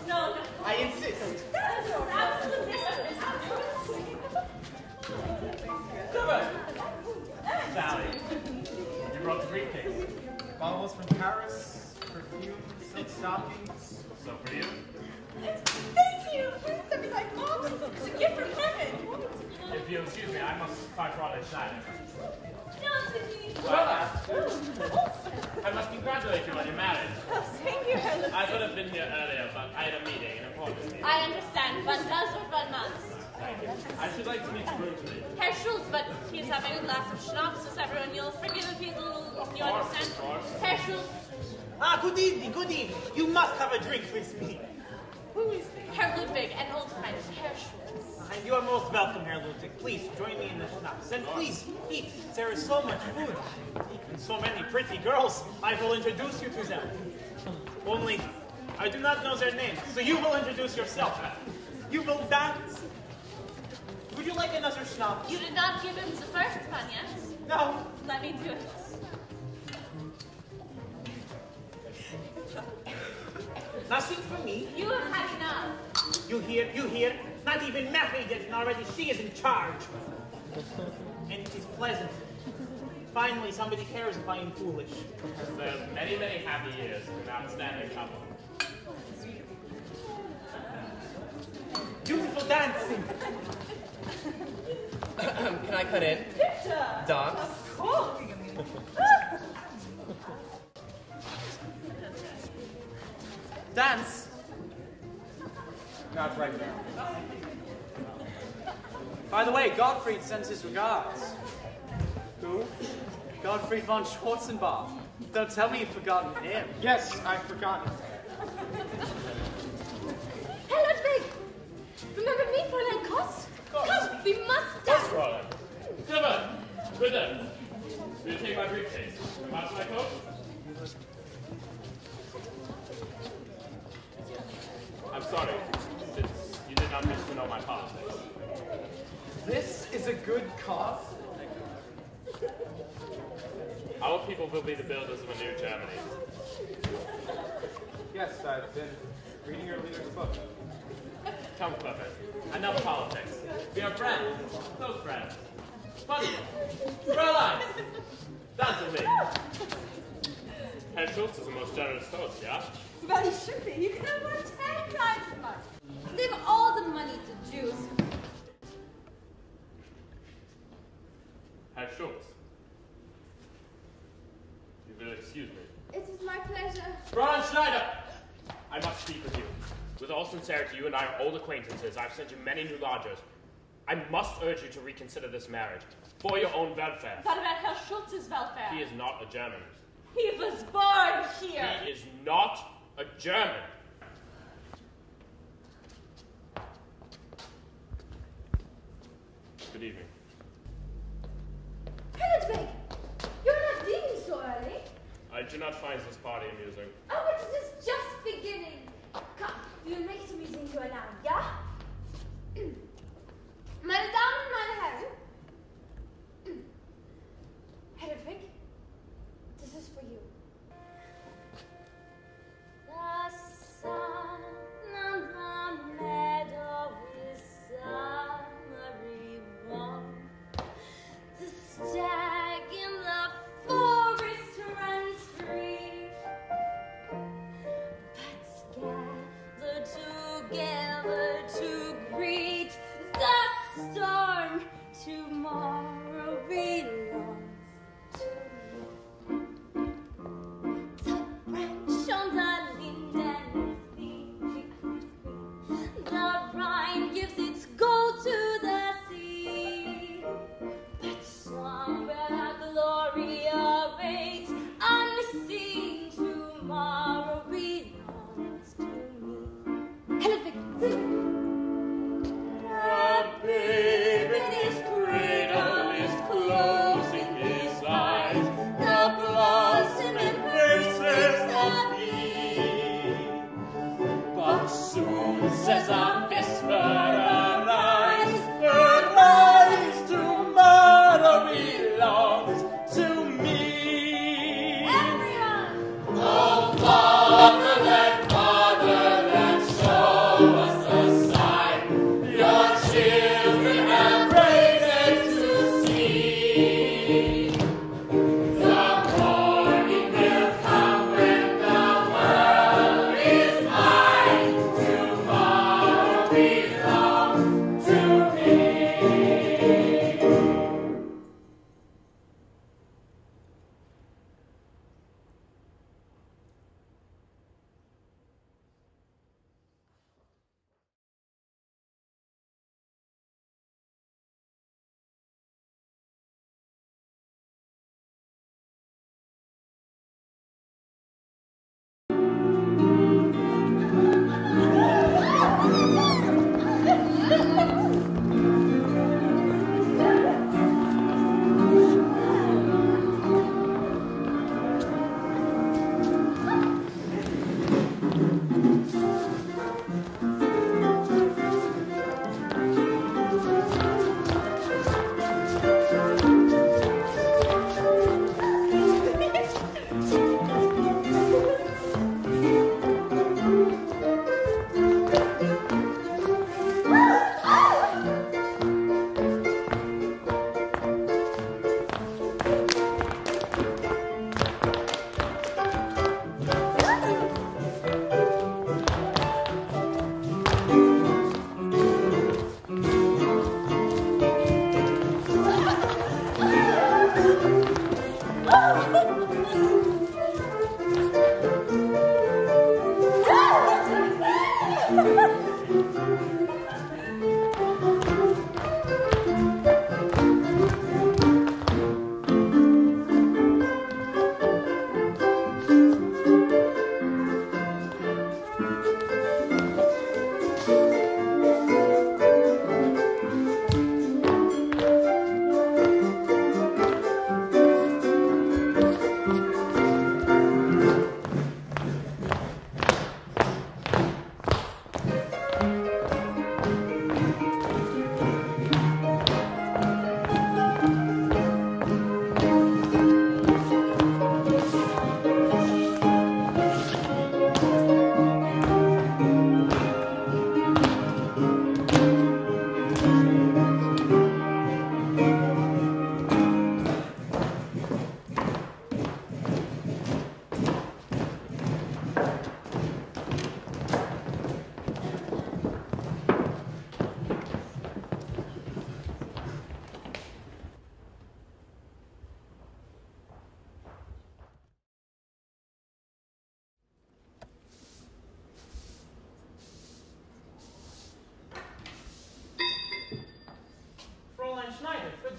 no. I insist. Absolutely. Sally, you brought the briefcase. Bottles from Paris, perfume, silk stockings. So for you? Thank you. 75 marks. It's a gift from heaven. If you'll excuse me, I must find Fraulein Schneider. Well, I must congratulate you on your marriage. Oh, thank you, Herr. I could have been here earlier, but I had a meeting, an important meeting. I understand. One does what one must. Thank you. I should like to meet you briefly. Herr Schultz, but he's having a glass of schnapps, so everyone, you'll forgive if he's a little, you understand? Of course. Herr Schultz. Ah, good evening, good evening. You must have a drink with me. Who is this? Herr Ludwig, an old friend, Herr Schultz. And you are most welcome, Herr Ludwig. Please, join me in the schnapps. And please, eat. There is so much food. And so many pretty girls. I will introduce you to them. Only, I do not know their names, so you will introduce yourself. You will dance. Would you like another schnapps? You did not give him the first one, yes? No. Let me do it. Now sing for me. You have had enough. You hear? Not even married yet, and already she is in charge. And it is pleasant. Finally, somebody cares if I am foolish. There's many, many happy years of an outstanding couple. Beautiful dancing. Can I cut in? Bittar. Dance? Of course. Dance? Not right now. By the way, Gottfried sends his regards. Who? Gottfried von Schwarzenbach. Don't tell me you've forgotten him. Yes, I've forgotten. Herr Ludwig. Remember me, Fräulein Kost? Come, we must dance. Fraulein. Silber! Bitte! Will you take my briefcase? Pass my coat? I'm sorry, since you did not wish to know my politics. This is a good cause. Our people will be the builders of a new Germany. Yes, I've been reading your leader's book. Come, Clifford. Enough politics. We are friends. Close friends. Funny. Fraulein! Dance with me. Herr Schultz is the most generous host, yeah? Well, he should be. You can afford 10 times as much. Give all the money to Jews. Herr Schultz. You will excuse me. It is my pleasure. Fraulein Schneider! I must speak with you. With all sincerity, you and I are old acquaintances. I've sent you many new lodgers. I must urge you to reconsider this marriage. For your own welfare. What about Herr Schultz's welfare? He is not a German. He was born here. He is not a German. Good evening. Ludwig! You're not leaving so early. I do not find this party amusing. Oh, but it is just beginning. Come, we'll make it amusing to allow, yeah? Meine Damen und meine Herren. Herr Ludwig, this is for you. The sun on the meadow is summery warm. The stag in the forest runs free. But gather together to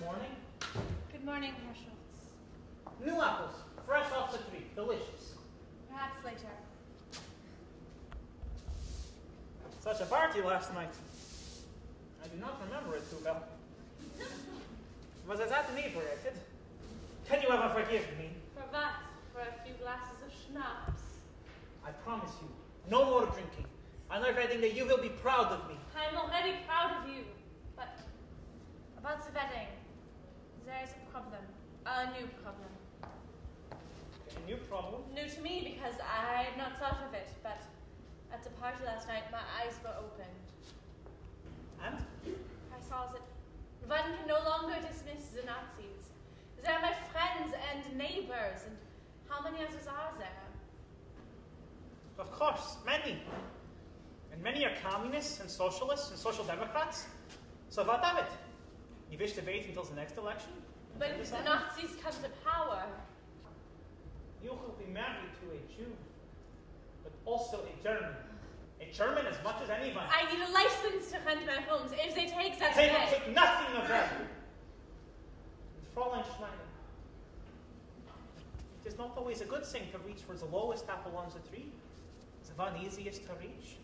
morning. Good morning, Herr Schultz. New apples, fresh off the tree, delicious. Perhaps later. Such a party last night. I do not remember it too well. Was it that inebriated? Can you ever forgive me? For what? For a few glasses of schnapps. I promise you, no more drinking. On our wedding day, you will be proud of me. I'm already proud of you. But about the wedding, there is a problem. A new problem. A new problem? New to me because I had not thought of it, but at the party last night, my eyes were opened. And? I saw that one can no longer dismiss the Nazis. They are my friends and neighbors, and how many others are there? Of course, many. And many are communists and socialists and social democrats. So what of it? You wish to wait until the next election? But if the Nazis come to power... You will be married to a Jew, but also a German. A German as much as anyone. I need a license to rent my homes. If they take that They away... will take nothing of them. And Fraulein Schneider. It is not always a good thing to reach for the lowest apple on the tree. The one easiest to reach.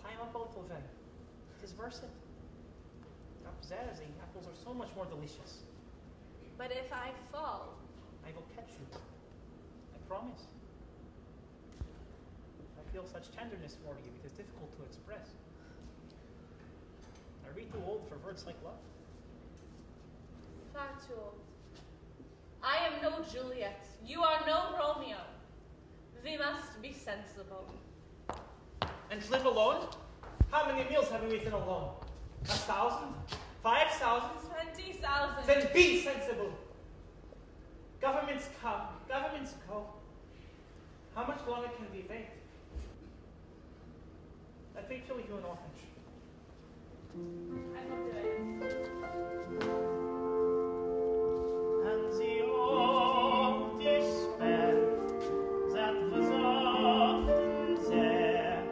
Climb up a little then. It is worth it. Up there, the apples are so much more delicious. But if I fall... I will catch you. I promise. I feel such tenderness for you, it is difficult to express. Are we too old for words like love? Far too old. I am no Juliet. You are no Romeo. We must be sensible. And live alone? How many meals have you eaten alone? 1,000? 5,000? 20,000. Then be sensible. Governments come, governments go. How much longer can we wait? Let me fill you an orange. I will do it. And the old despair that was often there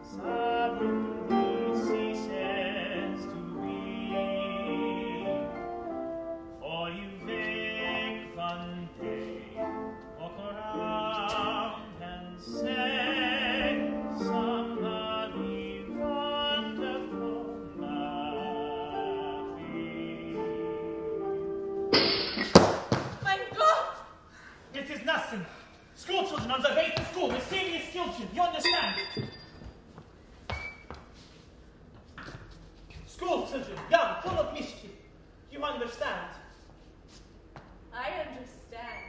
suddenly ceases to be. For you wake one day, walk around and say somebody wonderful must be. My God! It is nothing. School children on the way to school, mysterious children, you understand? School children, young, full of mischief. You understand? I understand.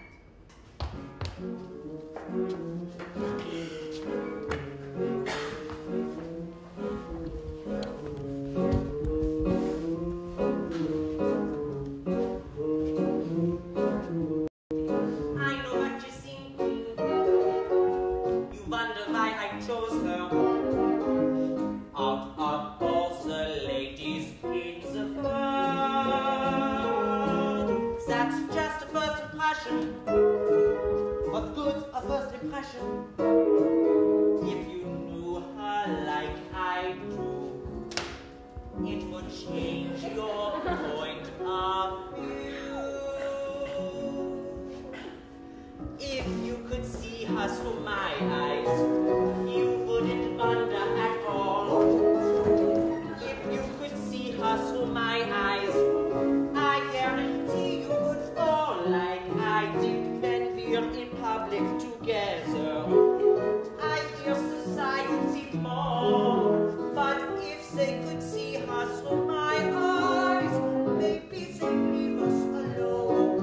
I know what you're thinking. You wonder why I chose her. Out of all the ladies in the world. That's just a first impression. What good's a first impression? If you knew her like I do, it would change your point of view. If you could see her through my eyes, you wouldn't wonder at all. If you could see her through my eyes, I guarantee you would fall like I did when we're in public together. I hear society more, but if they could see her through my eyes, maybe they'd leave us alone.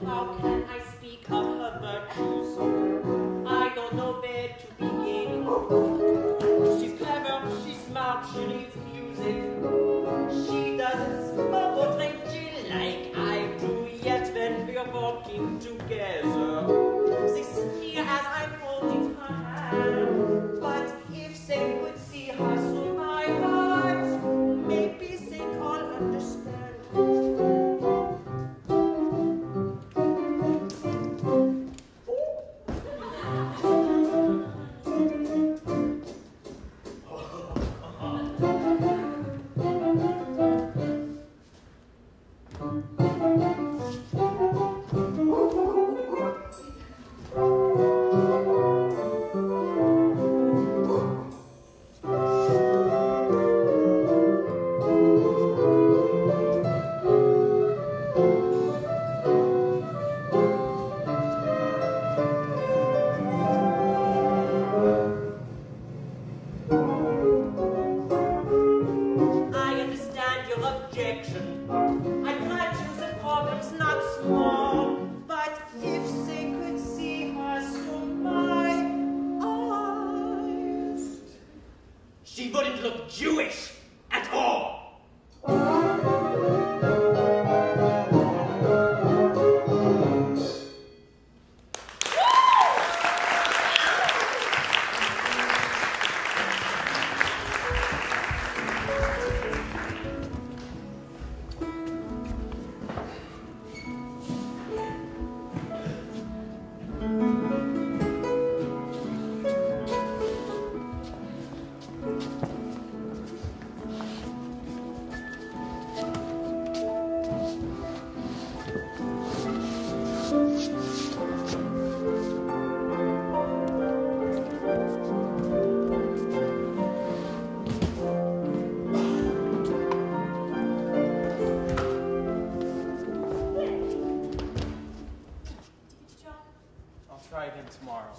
How can I speak of her virtues? I don't know where to begin. She's clever, she's smart, she reads music. She doesn't smoke or drink gin like I do, yet when we're walking together, they sit here as I'm holding her hand. But if they could see her through my eyes, maybe they'd all understand. She wouldn't look Jewish at all.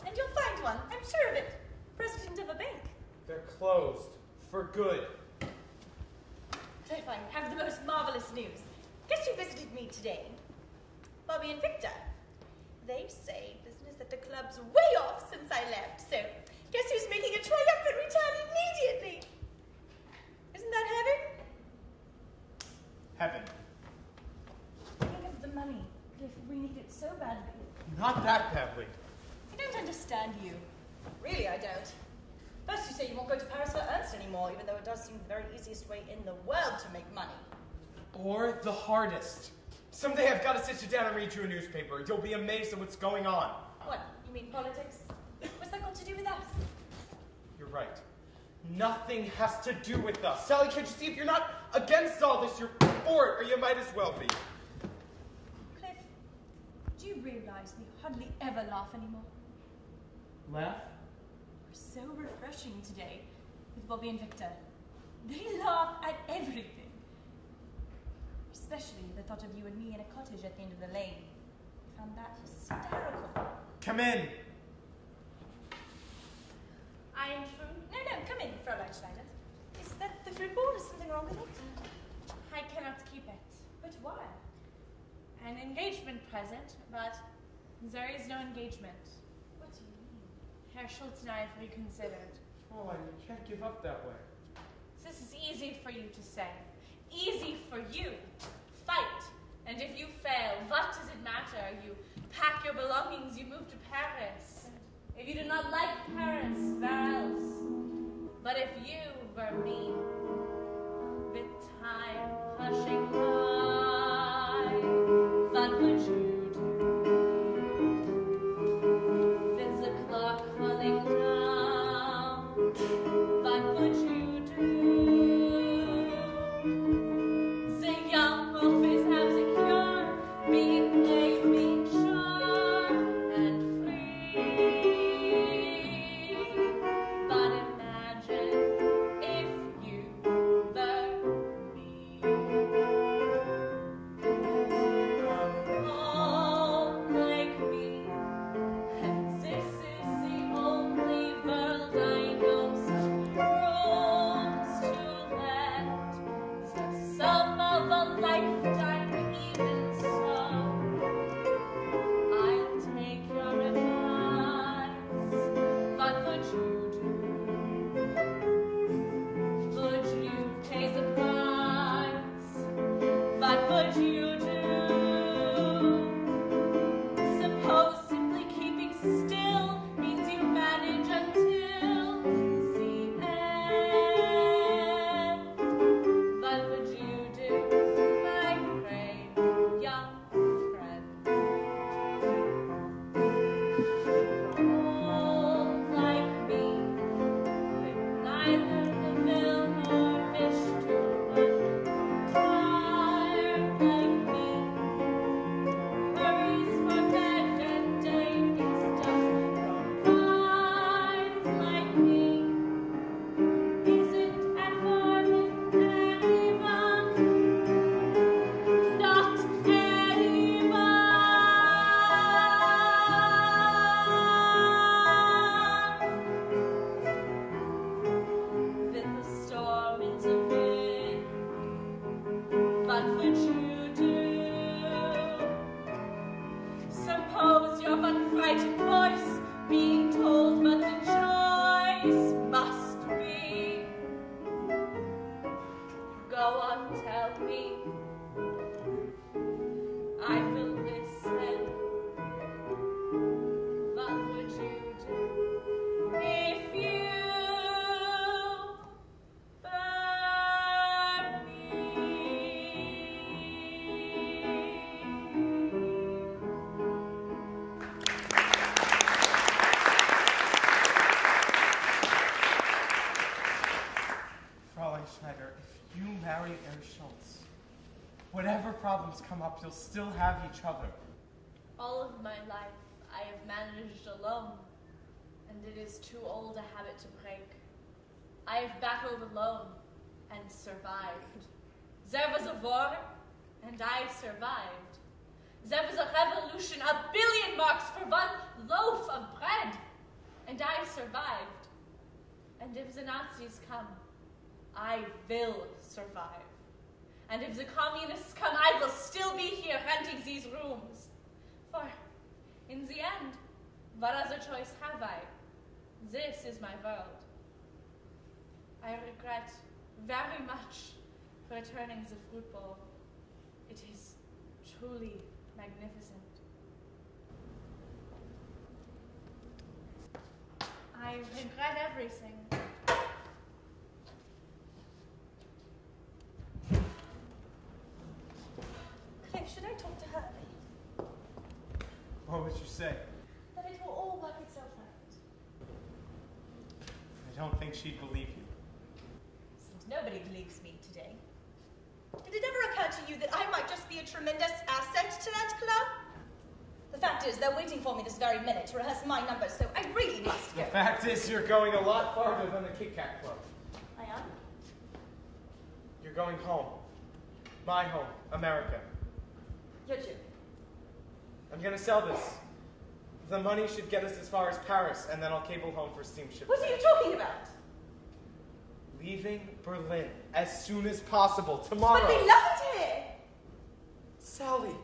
And you'll find one, I'm sure of it. President of a bank. They're closed. For good. But I have the most marvelous news. Guess who visited me today? Bobby and Victor. They say business at the club's way off since I left, so guess who's making a triumphant return immediately? Isn't that heaven? Heaven. Think of the money, Cliff. We need it so badly. Not that badly. I don't understand you. Really, I don't. First you say you won't go to Paris for Ernst anymore, even though it does seem the very easiest way in the world to make money. Or the hardest. Someday I've got to sit you down and read you a newspaper. You'll be amazed at what's going on. What? You mean politics? What's that got to do with us? You're right. Nothing has to do with us. Sally, can't you see if you're not against all this, you're for it, or you might as well be. Cliff, do you realize we hardly ever laugh anymore? Laugh? We're so refreshing today with Bobby and Victor. They laugh at everything. Especially the thought of you and me in a cottage at the end of the lane. I found that hysterical. Come in. I'm true. No, come in, Fraulein Schneider. Is that the fruit bowl? Is something wrong with it? I cannot keep it. But why? An engagement present, but there is no engagement. What do you mean? Herr Schultz and I have reconsidered. Oh, you can't give up that way. This is easy for you to say. Easy for you. Fight. And if you fail, what does it matter? You pack your belongings, you move to Paris. If you do not like Paris, where else? But if you were me, with time rushing by, what would you do? With the clock running down, what would you do? The young always have the cure, being brave, being sure, and free. But imagine if you were me. Oh, like me. And this is the only world I know. Some rooms to let, the sum of a lifetime, even so. I'll take your advice. What would you do? Would you pay the price? What would you do? Suppose simply keeping still means you manage until the end. What would you do, my brave young friend? Oh, like me, with neither the will nor wish to run, tired like me, hurries for bed when day is done, rise like me, isn't at war with anyone, not anyone. marry Herr Schultz. Whatever problems come up, you'll still have each other. All of my life, I have managed alone, and it is too old a habit to break. I have battled alone and survived. There was a war, and I survived. There was a revolution, 1 billion marks for 1 loaf of bread, and I survived. And if the Nazis come, I will survive. And if the communists come, I will still be here renting these rooms. For, in the end, what other choice have I? This is my world. I regret very much returning the fruit bowl. It is truly magnificent. I regret everything. Cliff, should I talk to her? What would you say? That it will all work itself out. I don't think she'd believe you. Since nobody believes me today. Did it ever occur to you that I might just be a tremendous asset to that club? The fact is, they're waiting for me this very minute to rehearse my numbers, so I really need to go. The fact is, you're going a lot farther than the Kit Kat Club. I am? You're going home. My home, America. You're joking. I'm gonna sell this. The money should get us as far as Paris, and then I'll cable home for steamship. What are you talking about? Leaving Berlin as soon as possible, tomorrow. But we love it here! Sally,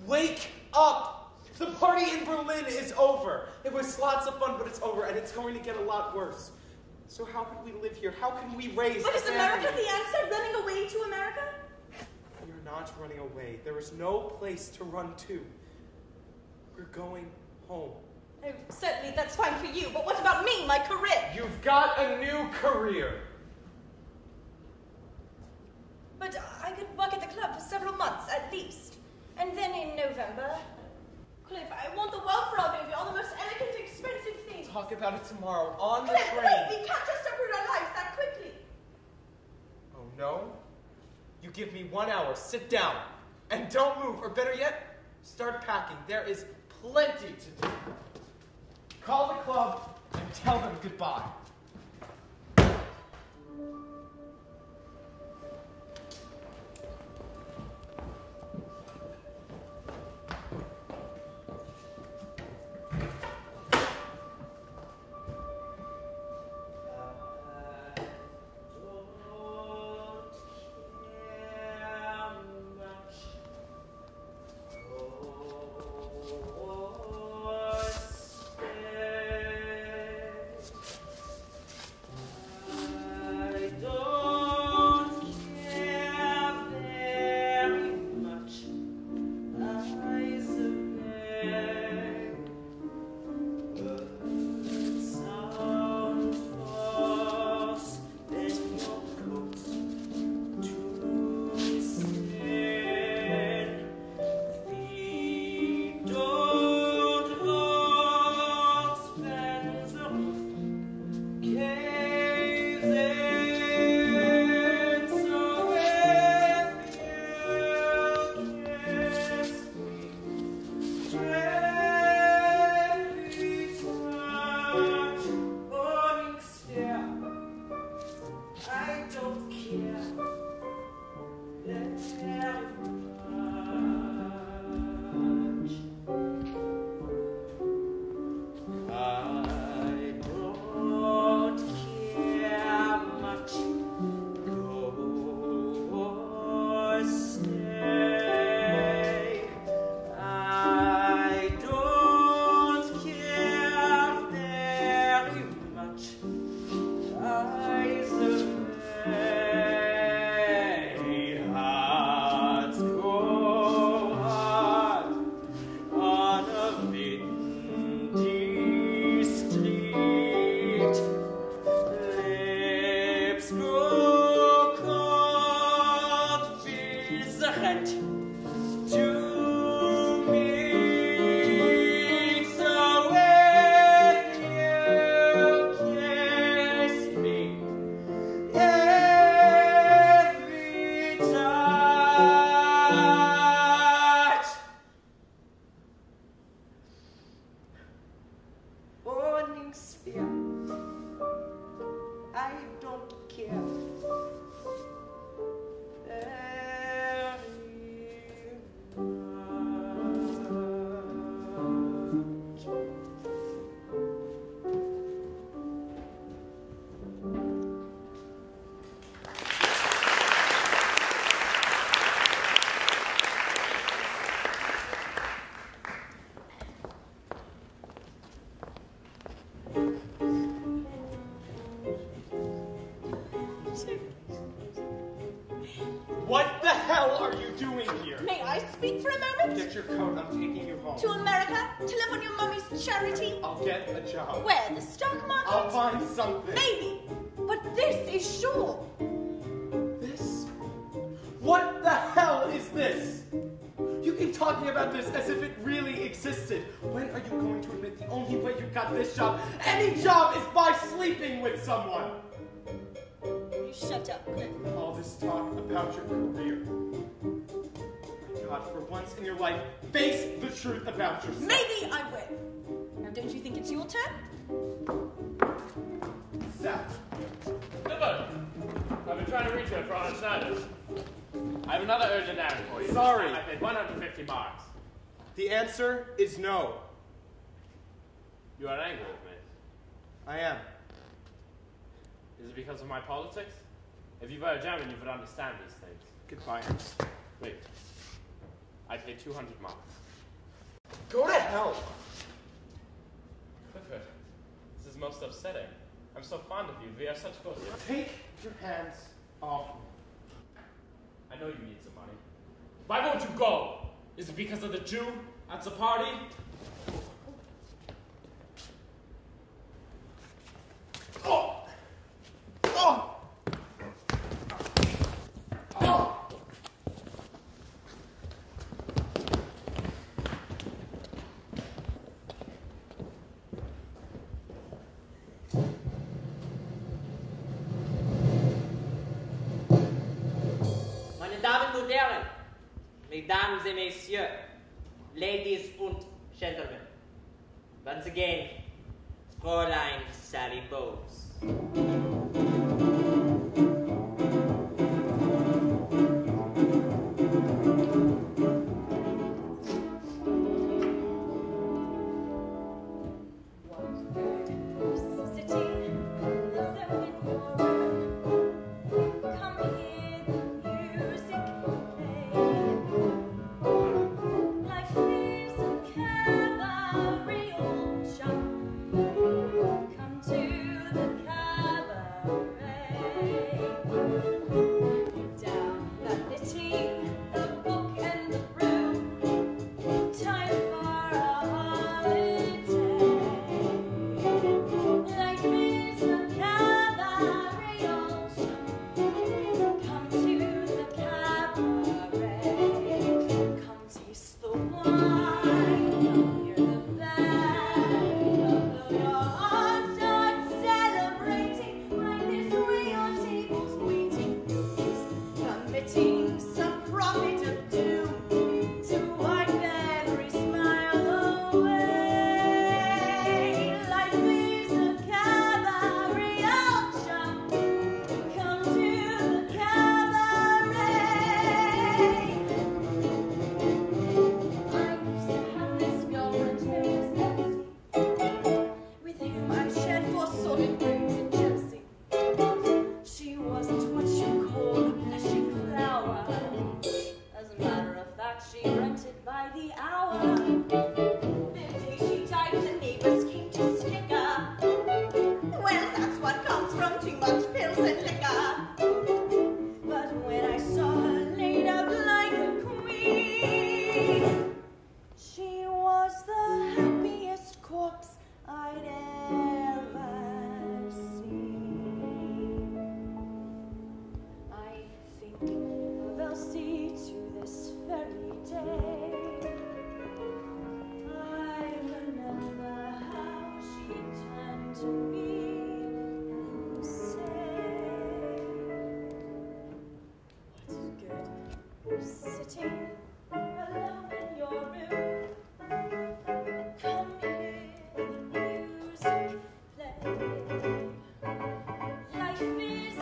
wake up! The party in Berlin is over. It was lots of fun, but it's over, and it's going to get a lot worse. So how can we live here? How can we raise But a is family? America the answer? Running away to America? We're not running away. There is no place to run to. We're going home. Oh, certainly that's fine for you, but what about me, my career? You've got a new career. But I could work at the club for several months, at least. And then in November... Cliff, I want the world for our baby, all the most elegant, expensive things. Talk about it tomorrow, on the Cliff, train. wait, we can't just uproot our lives that quickly. Oh, no? You give me 1 hour, sit down, and don't move, or better yet, start packing. There is plenty to do. Call the club and tell them goodbye. don't care. What the hell are you doing here? May I speak for a moment? Get your coat, I'm taking you home. To America? To live on your mummy's charity? I'll get a job. Where? The stock market? I'll find something. Maybe. But this is sure. This? What the hell is this? You keep talking about this as if it really existed. When are you going to admit the only way you got this job, any job, is by sleeping with someone? You shut up, Cliff. All this talk about your career. My God, for once in your life, face the truth about yourself. Maybe I will. Now, don't you think it's your turn? Zach. Ludwig, I've been trying to reach you at Fraulein Schneider's. I have another urgent errand for you. Sorry. I paid 150 marks. The answer is no. You are angry with me. I am. Is it because of my politics? If you were a German, you would understand these things. Goodbye, Ernst. Wait. I paid 200 marks. Go to hell. Clifford, this is most upsetting. I'm so fond of you. We are such close. Take your hands off me. I know you need some money. Why won't you go? Is it because of the Jew at the party? Oh! Oh! Oh! Meine Damen und Herren, Mesdames et Messieurs, Ladies und Gentlemen, once again, Fraulein Sally Bowes. Life is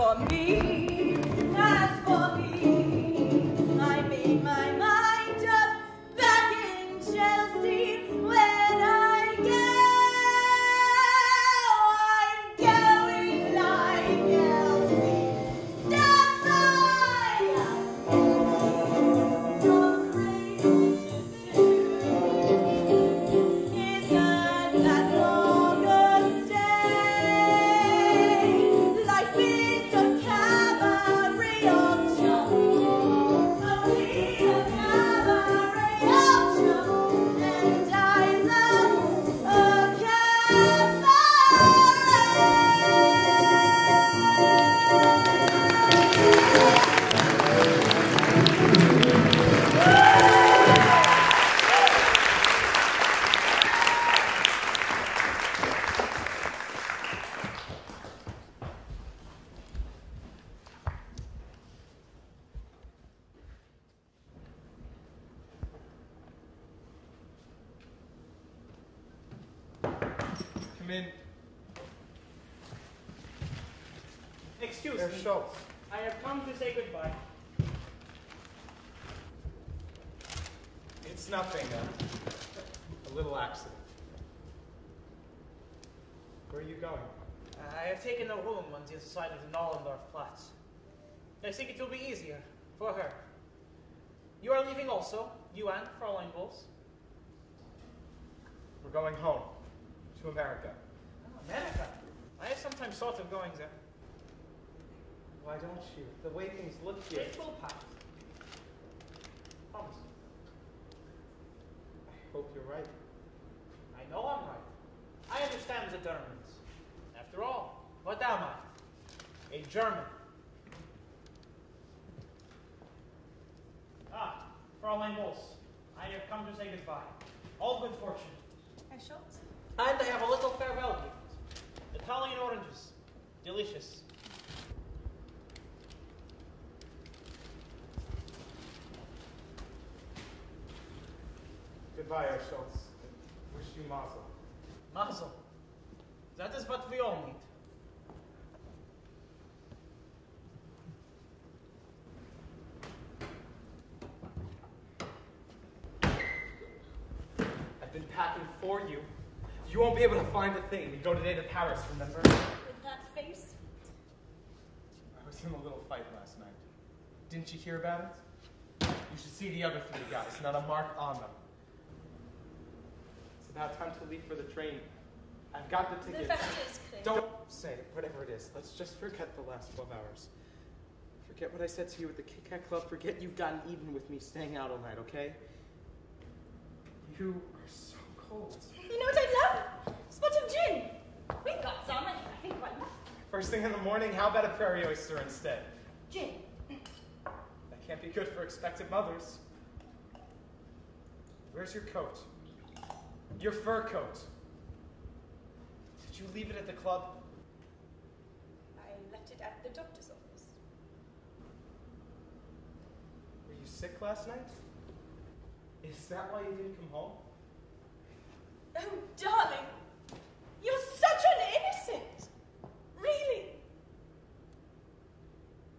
for me, as for me, I made my mind up back in Chelsea when I go. I'm going like Elsie. Stand by. From cradle to tomb. Isn't that long a stay? Life is a cabaret of joy. Only a cabaret of joy. And I love a Come in. Excuse Herr me. Schultz. I have come to say goodbye. It's nothing. A little accident. Where are you going? I have taken a room on the other side of the Nollendorf Platz. I think it will be easier for her. You are leaving also, you and Fraulein Bowles. We're going home. To America. Oh, America. I have sometimes thought of going there. Why don't you? The way things look here. It will pass. Promise. I hope you're right. I know I'm right. I understand the Germans. After all, what am I? A German. Ah, Fraulein Bowles, I have come to say goodbye. All good fortune. Herr Schultz? And I have a little farewell gift. Italian oranges. Delicious. Goodbye, Herr Schultz. Wish you mazel. Mazel. That is what we all need. I've been packing for you. You won't be able to find a thing. We go today to Paris, remember? With that face? I was in a little fight last night. Didn't you hear about it? You should see the other 3 guys, not a mark on them. It's about time to leave for the train. I've got the The ticket. fact is, Klingner. Don't say it, whatever it is. Let's just forget the last 12 hours. Forget what I said to you at the Kit Kat Club. Forget you've gotten even with me staying out all night, okay? You are so cold. You know what I love? A spot of gin. We've got some, and I think quite enough. First thing in the morning, how about a prairie oyster instead? Gin. That can't be good for expectant mothers. Where's your coat? Your fur coat. Did you leave it at the club? I left it at the doctor's office. Were you sick last night? Is that why you didn't come home? Oh, darling. You're such an innocent. Really.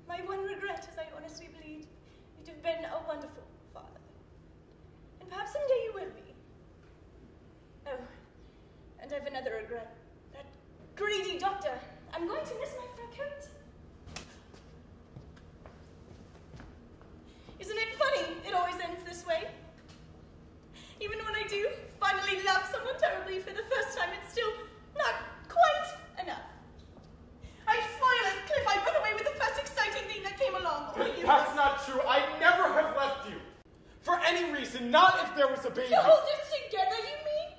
My one regret is I honestly believed you'd have been a wonderful father. And perhaps someday you will be. Oh, and I've another regret. That greedy doctor. I'm going to miss my fur coat. Isn't it funny? It always ends this way. Even when I do finally love someone terribly for the first time, it's still not quite enough. I'd smile at Cliff. I'd run away with the first exciting thing that came along. That's not true. I'd never have left you. For any reason, not if there was a baby. To hold us together, you mean?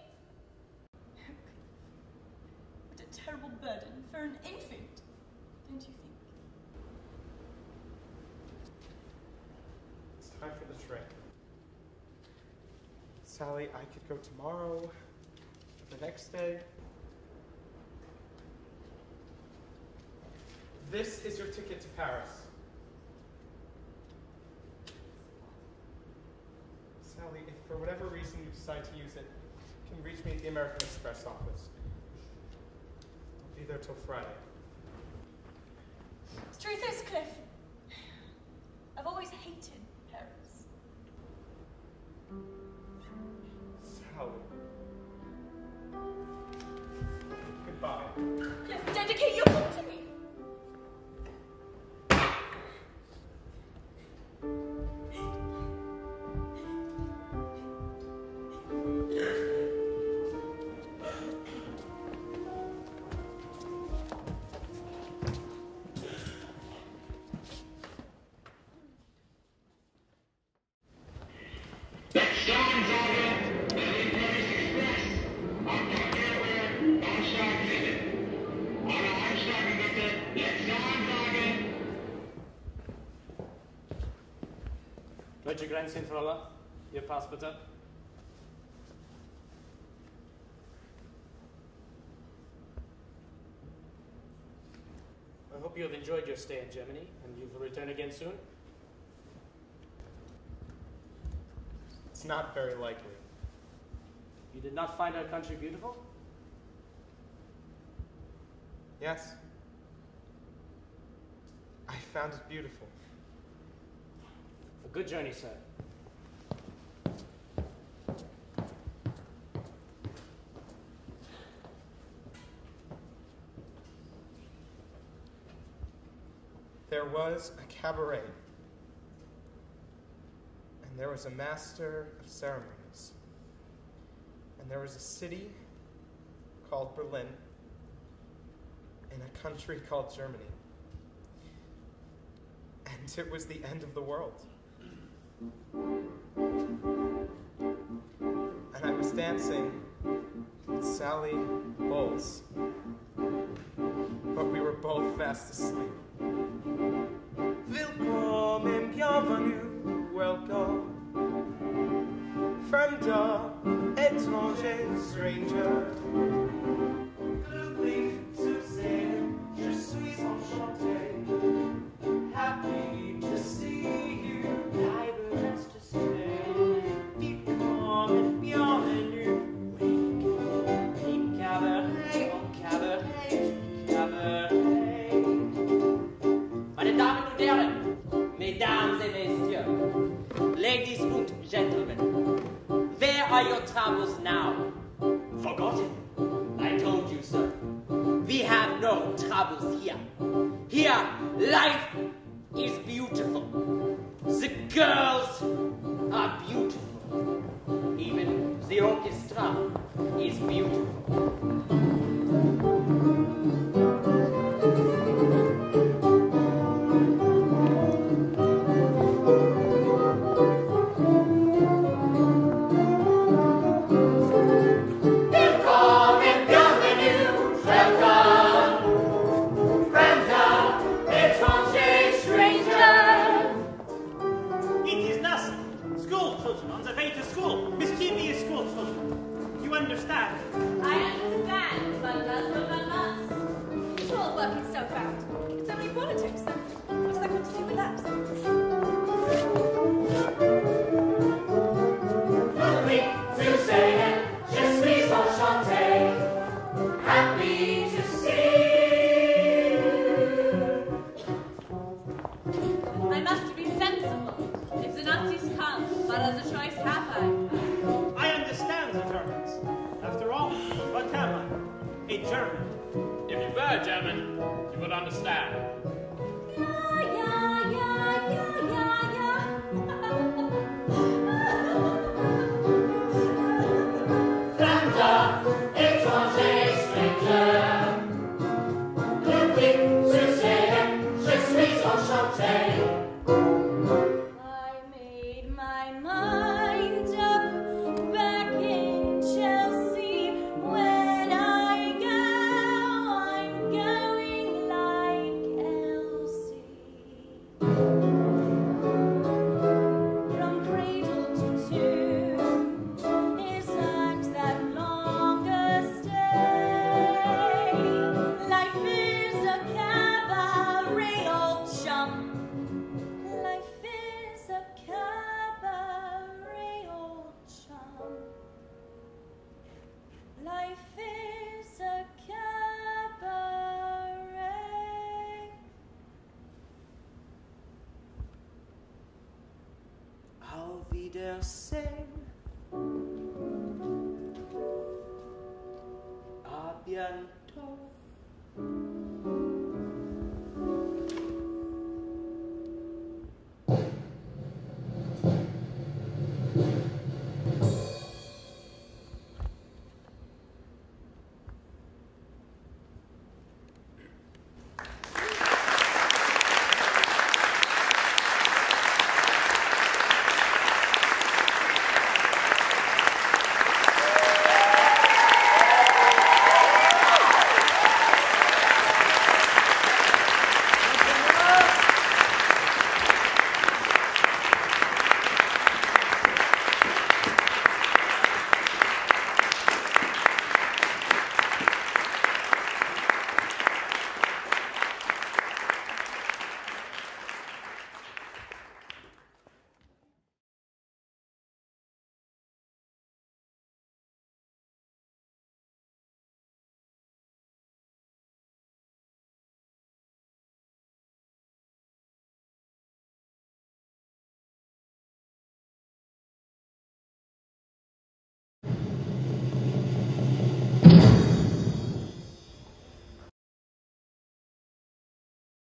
What a terrible burden for an infant, don't you think? It's time for the train. Sally, I could go tomorrow, the next day. This is your ticket to Paris. Sally, if for whatever reason you decide to use it, you can reach me at the American Express office. I'll be there till Friday. Truth is, Cliff, I've always hated Paris. Sally. Goodbye. Cliff, dedicate your book to me. Deutsche Grenzkontrolle, Ihr Pass bitte. I hope you have enjoyed your stay in Germany and you will return again soon. It's not very likely. You did not find our country beautiful? Yes. I found it beautiful. A good journey, sir. There was a cabaret, and there was a master of ceremonies, and there was a city called Berlin, and a country called Germany, and it was the end of the world. And I was dancing with Sally Bowles, but we were both fast asleep. Willkommen, bienvenue, welcome. Fremder, étranger, stranger. Glücklich zu sehen, je suis enchanté. Happy to see you, I will rest to stay. Willkommen, bienvenue, welcome. Cabaret, oh cabaret, cabaret. Meine Damen und Herren, Mesdames et Messieurs, Ladies and Gentlemen, where are your troubles now? Forgotten? I told you so. We have no troubles here. Here, life is beautiful. The girls are beautiful. Even the orchestra is beautiful. Understand? I understand, but that's not us. It's all work is so found. It's only politics. What's that got to do with us? Ludwig to say it, je suis enchanté. Happy to see you. I must be sensible. If the Nazis come, what other choice have I? I understand the Germans. After all, what am I? A German. If you were German, you would understand.